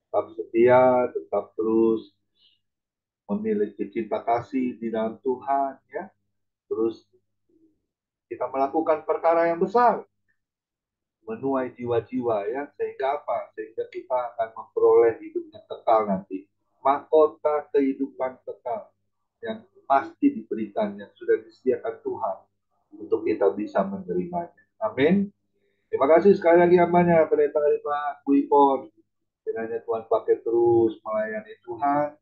Tetap setia, tetap terus memiliki cinta kasih di dalam Tuhan ya. Terus kita melakukan perkara yang besar, menuai jiwa-jiwa ya, sehingga apa? Sehingga kita akan memperoleh hidup yang kekal nanti. Mahkota kehidupan kekal yang pasti diberikan, yang sudah disediakan Tuhan untuk kita bisa menerimanya. Amin. Terima kasih sekali lagi hambanya, Pendeta Arifat, Bu Ipon. Kiranya Tuhan pakai terus melayani Tuhan,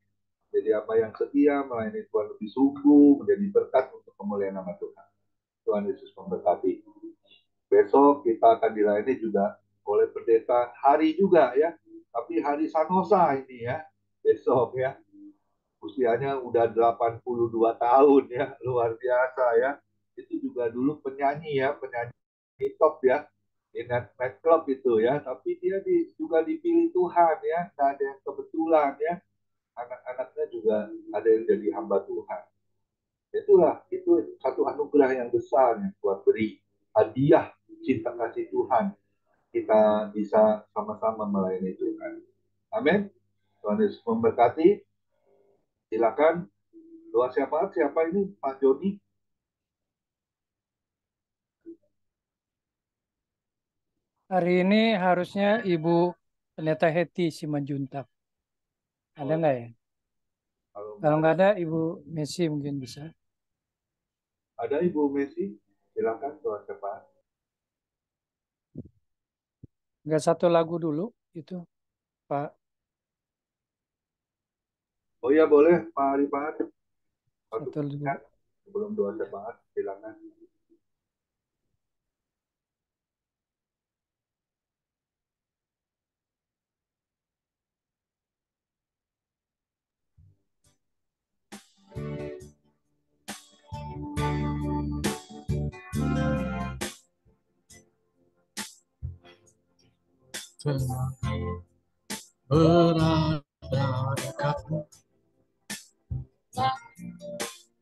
jadi apa yang setia, melayani Tuhan lebih sungguh, menjadi berkat untuk kemuliaan nama Tuhan. Tuhan Yesus memberkati. Besok kita akan dilayani juga oleh pendeta Hari juga ya, tapi Hari Sanosa ini ya, besok ya. Usianya udah 82 tahun ya, luar biasa ya. Itu juga dulu penyanyi ya, penyanyi top ya, di night club itu ya, tapi dia juga dipilih Tuhan ya, nggak ada yang kebetulan ya, anak-anaknya juga ada yang jadi hamba Tuhan. Itulah, itu satu anugerah yang besar yang Tuhan beri, hadiah cinta kasih Tuhan, kita bisa sama-sama melayani Tuhan. Amin. Tuhan Yesus memberkati. Silakan doa siapa ini Pak Joni? Hari ini harusnya Ibu Pendeta Heti Simanjuntak. Ada nggak ya? Kalau nggak ada, Ibu Messi mungkin bisa. Ada Ibu Messi? Silakan doa syafaat. Nggak satu lagu dulu, itu Pak. Oh ya boleh Pak Arifat. Satu dulu. Sebelum doa syafaat, silakan. Berada dekatmu,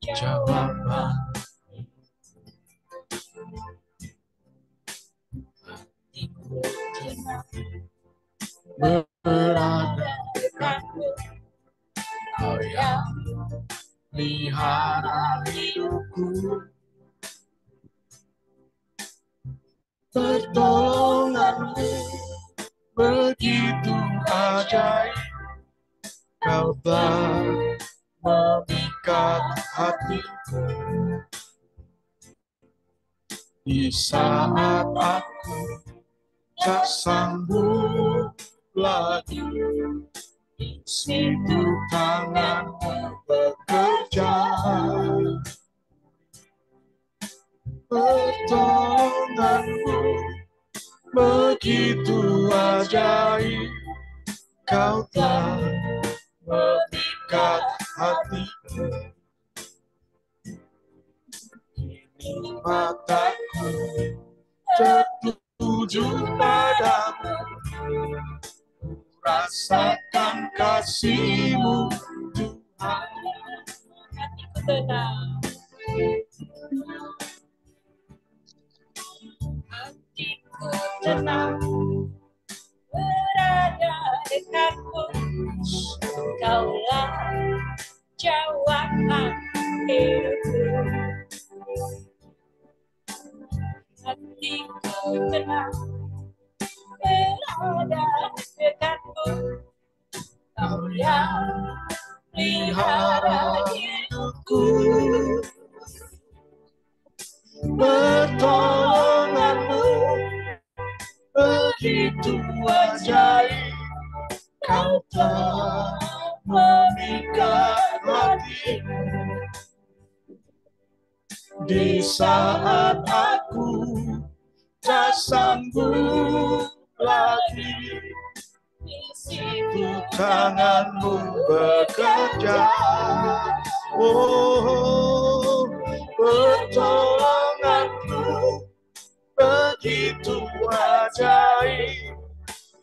jawaban hatiku berada dekatmu, kau yang pelihara hidupku. pertolonganmu begitu ajaib. Kau telah memikat hatiku di saat aku tak sanggup lagi. Di situ tanganmu bekerja, pertolonganmu begitu ajaib. Kau telah memikat hatiku, kini mataku tertuju padamu. Rasakan kasih-Mu Tuhan. Hatiku tenang. Hatiku tenang berada dekatmu. Kaulah jawaban hidupku. Hatiku tenang berada dekatmu. Kau yang pelihara hidupku. Pertolonganmu begitu ajaib. Kau telah memikat hatiku di saat aku tak sanggup lagi. Di situ tanganmu bekerja. Oh, pertolonganmu begitu ajaib.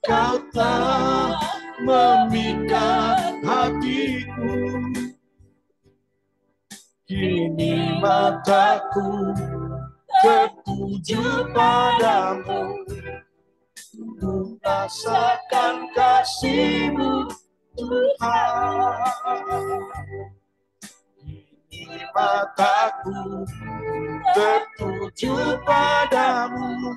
Kau telah memikat hatiku, kini mataku tertuju padamu. Ku rasakan kasih-Mu Tuhan. Kini mataku tertuju padamu.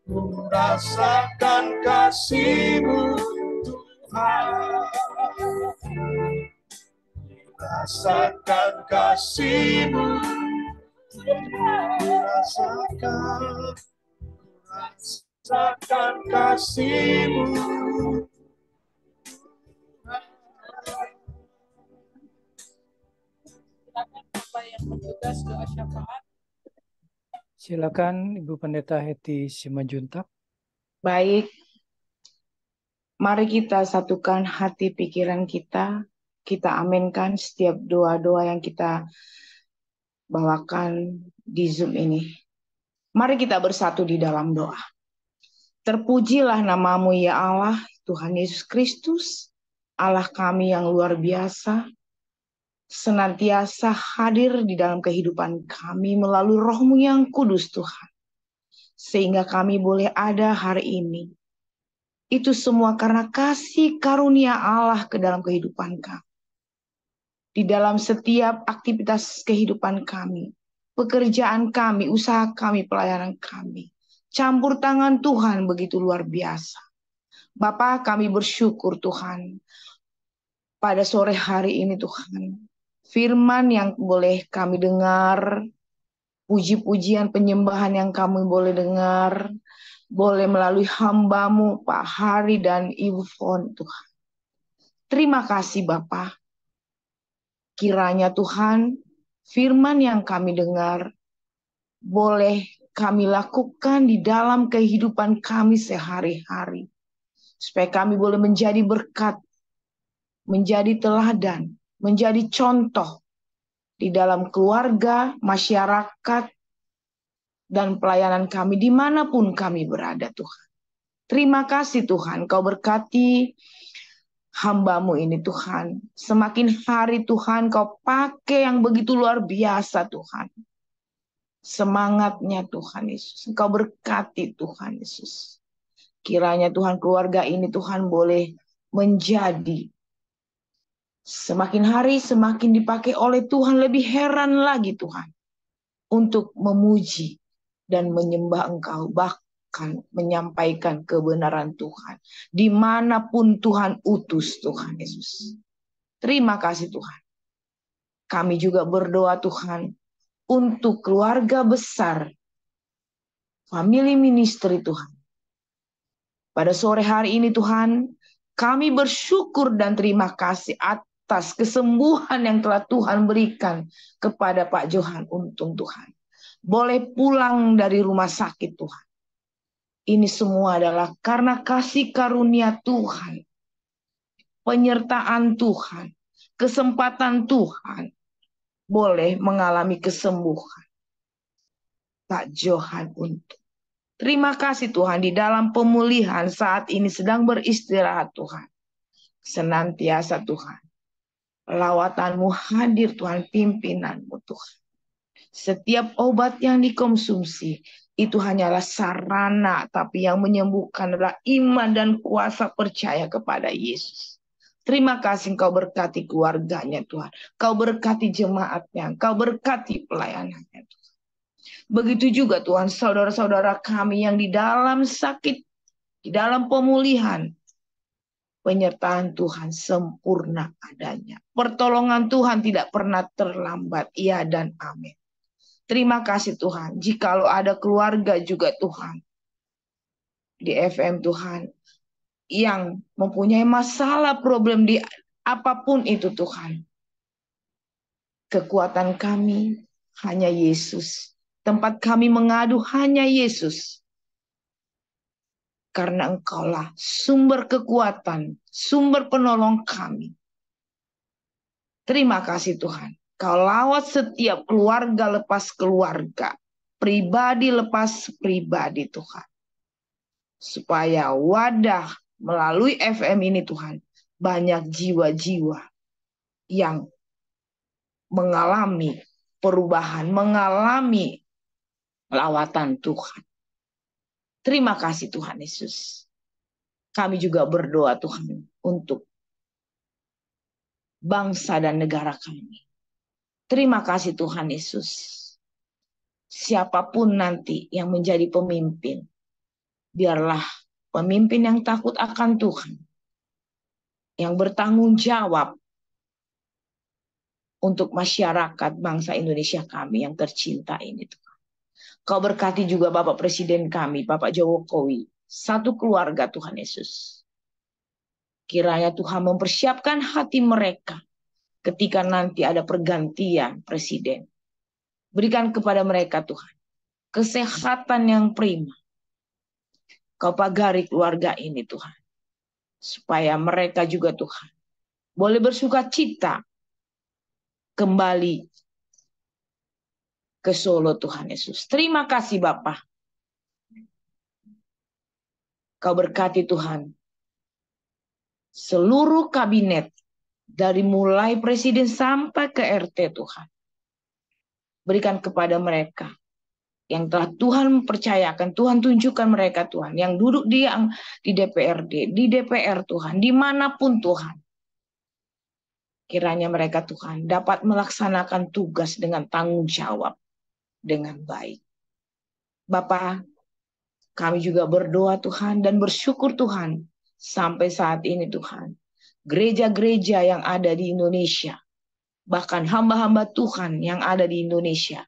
Ku rasakan kasih-Mu Tuhan. Rasakan kasih-Mu, rasakan kasih-Mu. Silakan Bapak yang bertugas doa syafaat. Silakan Ibu Pendeta Heti Simanjuntak. Baik, mari kita satukan hati pikiran kita aminkan setiap doa-doa yang kita bawakan di Zoom ini. Mari kita bersatu di dalam doa. Terpujilah nama-Mu ya Allah, Tuhan Yesus Kristus, Allah kami yang luar biasa, senantiasa hadir di dalam kehidupan kami melalui Roh-Mu yang kudus Tuhan. Sehingga kami boleh ada hari ini. Itu semua karena kasih karunia Allah ke dalam kehidupan kami. Di dalam setiap aktivitas kehidupan kami, pekerjaan kami, usaha kami, pelayanan kami. Campur tangan Tuhan begitu luar biasa. Bapa, kami bersyukur Tuhan. Pada sore hari ini Tuhan, firman yang boleh kami dengar, puji-pujian penyembahan yang kami boleh dengar, boleh melalui hamba-Mu Pak Hari dan Ibu Fon Tuhan. Terima kasih Bapa. Kiranya Tuhan, firman yang kami dengar, boleh kami lakukan di dalam kehidupan kami sehari-hari. Supaya kami boleh menjadi berkat, menjadi teladan, menjadi contoh di dalam keluarga, masyarakat, dan pelayanan kami dimanapun kami berada Tuhan. Terima kasih Tuhan, Kau berkati hamba-Mu ini Tuhan. Semakin hari Tuhan Kau pakai yang begitu luar biasa Tuhan. Semangatnya Tuhan Yesus. Engkau berkati Tuhan Yesus. Kiranya Tuhan keluarga ini Tuhan boleh menjadi semakin hari semakin dipakai oleh Tuhan, lebih heran lagi Tuhan. Untuk memuji, dan menyembah Engkau, bahkan menyampaikan kebenaran Tuhan. Dimanapun Tuhan utus Tuhan Yesus. Terima kasih Tuhan. Kami juga berdoa Tuhan untuk keluarga besar, family ministry Tuhan. Pada sore hari ini Tuhan, kami bersyukur dan terima kasih atas kesembuhan yang telah Tuhan berikan kepada Pak Johan Untung Tuhan. Boleh pulang dari rumah sakit Tuhan. Ini semua adalah karena kasih karunia Tuhan, penyertaan Tuhan, kesempatan Tuhan, boleh mengalami kesembuhan. Pak Johan Untung. Terima kasih Tuhan, di dalam pemulihan saat ini sedang beristirahat Tuhan. Senantiasa Tuhan, lawatanmu hadir Tuhan, pimpinanmu Tuhan. Setiap obat yang dikonsumsi itu hanyalah sarana, tapi yang menyembuhkan adalah iman dan kuasa percaya kepada Yesus. Terima kasih Engkau berkati keluarganya Tuhan. Kau berkati jemaatnya, Engkau berkati pelayanannya Tuhan. Begitu juga Tuhan saudara-saudara kami yang di dalam sakit, di dalam pemulihan. Penyertaan Tuhan sempurna adanya. Pertolongan Tuhan tidak pernah terlambat. Ya dan amin. Terima kasih Tuhan. Jikalau ada keluarga juga Tuhan. Di FM Tuhan. Yang mempunyai masalah problem di apapun itu Tuhan. Kekuatan kami hanya Yesus. Tempat kami mengadu hanya Yesus. Karena Engkaulah sumber kekuatan, sumber penolong kami. Terima kasih Tuhan. Kau lawat setiap keluarga lepas keluarga. Pribadi lepas pribadi Tuhan. Supaya wadah melalui FM ini Tuhan. Banyak jiwa-jiwa yang mengalami perubahan, mengalami lawatan Tuhan. Terima kasih Tuhan Yesus. Kami juga berdoa Tuhan untuk bangsa dan negara kami. Terima kasih Tuhan Yesus. Siapapun nanti yang menjadi pemimpin, biarlah pemimpin yang takut akan Tuhan, yang bertanggung jawab untuk masyarakat bangsa Indonesia kami yang tercinta ini Tuhan. Kau berkati juga Bapak Presiden kami, Bapak Jokowi, satu keluarga Tuhan Yesus. Kiranya Tuhan mempersiapkan hati mereka ketika nanti ada pergantian presiden. Berikan kepada mereka Tuhan kesehatan yang prima. Kau pagari keluarga ini Tuhan. Supaya mereka juga Tuhan boleh bersuka cita kembali ke Solo Tuhan Yesus. Terima kasih Bapa. Kau berkati Tuhan seluruh kabinet dari mulai presiden sampai ke RT Tuhan. Berikan kepada mereka yang telah Tuhan percayakan, Tuhan tunjukkan mereka Tuhan, yang duduk di DPRD, di DPR Tuhan, dimanapun Tuhan. Kiranya mereka Tuhan dapat melaksanakan tugas dengan tanggung jawab dengan baik. Bapa, kami juga berdoa Tuhan dan bersyukur Tuhan sampai saat ini Tuhan. Gereja-gereja yang ada di Indonesia, bahkan hamba-hamba Tuhan yang ada di Indonesia,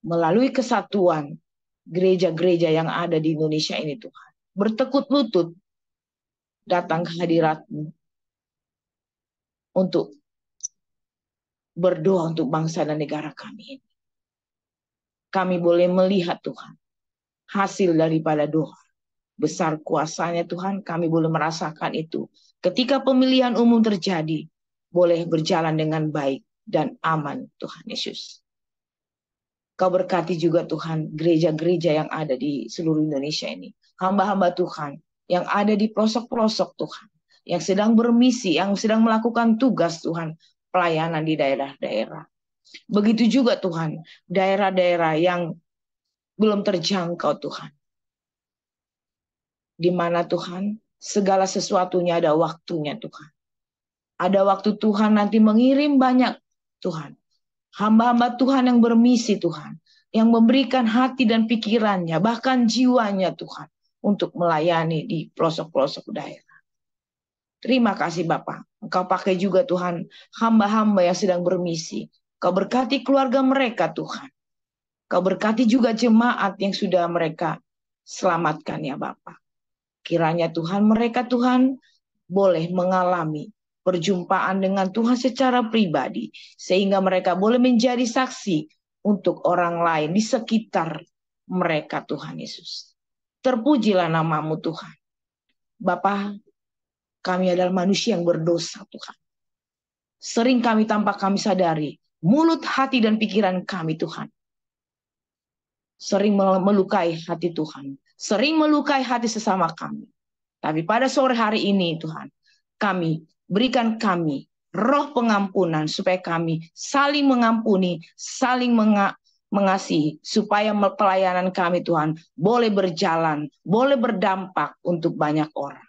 melalui kesatuan gereja-gereja yang ada di Indonesia ini Tuhan, bertekuk lutut datang ke hadirat-Mu untuk berdoa untuk bangsa dan negara kami ini. Kami boleh melihat Tuhan hasil daripada doa. Besar kuasanya Tuhan, kami boleh merasakan itu. Ketika pemilihan umum terjadi, boleh berjalan dengan baik dan aman Tuhan Yesus. Kau berkati juga Tuhan gereja-gereja yang ada di seluruh Indonesia ini. Hamba-hamba Tuhan yang ada di pelosok-pelosok Tuhan. Yang sedang bermisi, yang sedang melakukan tugas Tuhan. Pelayanan di daerah-daerah. Begitu juga Tuhan, daerah-daerah yang belum terjangkau Tuhan. Di mana Tuhan, segala sesuatunya ada waktunya Tuhan. Ada waktu Tuhan nanti mengirim banyak Tuhan. Hamba-hamba Tuhan yang bermisi Tuhan. yang memberikan hati dan pikirannya, bahkan jiwanya Tuhan, untuk melayani di pelosok-pelosok daerah. Terima kasih Bapak. Engkau pakai juga Tuhan hamba-hamba yang sedang bermisi. Kau berkati keluarga mereka Tuhan. Kau berkati juga jemaat yang sudah mereka selamatkan ya Bapak. Kiranya Tuhan mereka Tuhan boleh mengalami perjumpaan dengan Tuhan secara pribadi. Sehingga mereka boleh menjadi saksi untuk orang lain di sekitar mereka Tuhan Yesus. Terpujilah namamu Tuhan. Bapa, kami adalah manusia yang berdosa Tuhan. Sering tanpa kami sadari, mulut, hati, dan pikiran kami Tuhan sering melukai hati Tuhan. Sering melukai hati sesama kami. Tapi pada sore hari ini Tuhan, berikan kami roh pengampunan supaya kami saling mengampuni, saling mengasihi, supaya pelayanan kami Tuhan boleh berjalan, boleh berdampak untuk banyak orang.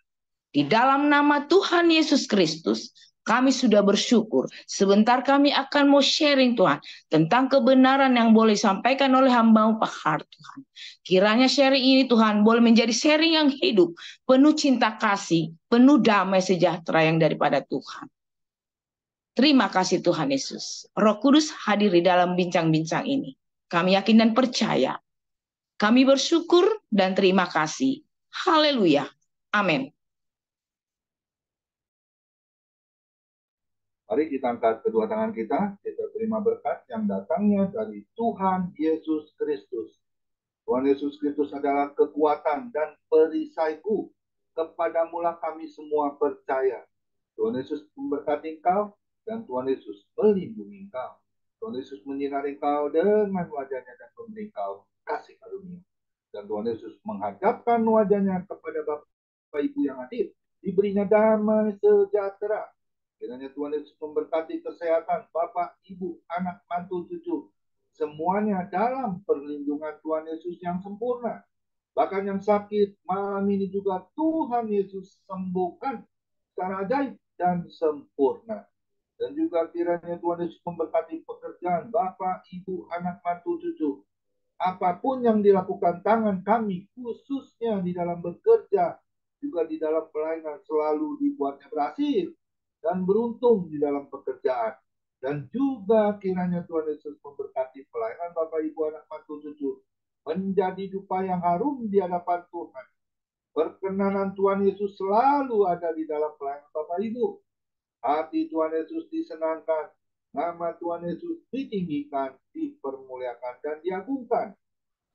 Di dalam nama Tuhan Yesus Kristus, kami sudah bersyukur. Sebentar kami akan mau sharing Tuhan tentang kebenaran yang boleh disampaikan oleh hamba-Mu Pak Har Tuhan. Kiranya sharing ini Tuhan boleh menjadi sharing yang hidup, penuh cinta kasih, penuh damai sejahtera yang daripada Tuhan. Terima kasih Tuhan Yesus. Roh Kudus hadir di dalam bincang-bincang ini. Kami yakin dan percaya. Kami bersyukur dan terima kasih. Haleluya. Amin. Mari kita angkat kedua tangan kita terima berkat yang datangnya dari Tuhan Yesus Kristus. Tuhan Yesus Kristus adalah kekuatan dan perisaiku. Kepadamulah kami semua percaya. Tuhan Yesus memberkati engkau dan Tuhan Yesus melindungi engkau. Tuhan Yesus menyinari engkau dengan wajahnya dan memberi engkau kasih karunia. Dan Tuhan Yesus menghadapkan wajahnya kepada Bapak Ibu yang hadir. Diberinya damai sejahtera. Kiranya Tuhan Yesus memberkati kesehatan Bapak, Ibu, anak, mantu, cucu. Semuanya dalam perlindungan Tuhan Yesus yang sempurna. Bahkan yang sakit malam ini juga Tuhan Yesus sembuhkan secara ajaib dan sempurna. Dan juga kiranya Tuhan Yesus memberkati pekerjaan Bapak, Ibu, anak, mantu, cucu. Apapun yang dilakukan tangan kami, khususnya di dalam bekerja, juga di dalam pelayanan, selalu dibuatnya berhasil dan beruntung di dalam pekerjaan. Dan juga kiranya Tuhan Yesus memberkati pelayanan Bapak, Ibu, anak, mantu, cucu menjadi dupa yang harum di hadapan Tuhan. Perkenanan Tuhan Yesus selalu ada di dalam pelayanan Bapak, Ibu. Hati Tuhan Yesus disenangkan, nama Tuhan Yesus ditinggikan, dipermuliakan, dan diagungkan.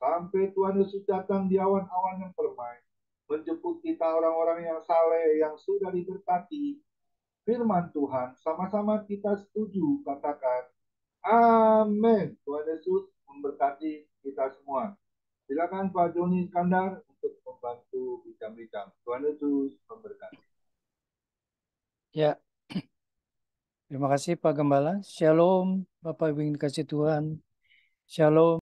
Sampai Tuhan Yesus datang di awan-awan yang permai, menjemput kita orang-orang yang saleh, yang sudah diberkati firman Tuhan. Sama-sama kita setuju, katakan amin. Tuhan Yesus memberkati kita semua. Silakan Pak Joni Iskandar untuk membantu bincang-bincang. Tuhan Yesus memberkati. Ya, terima kasih Pak Gembala. Shalom, Bapak Ibu yang dikasih Tuhan. Shalom.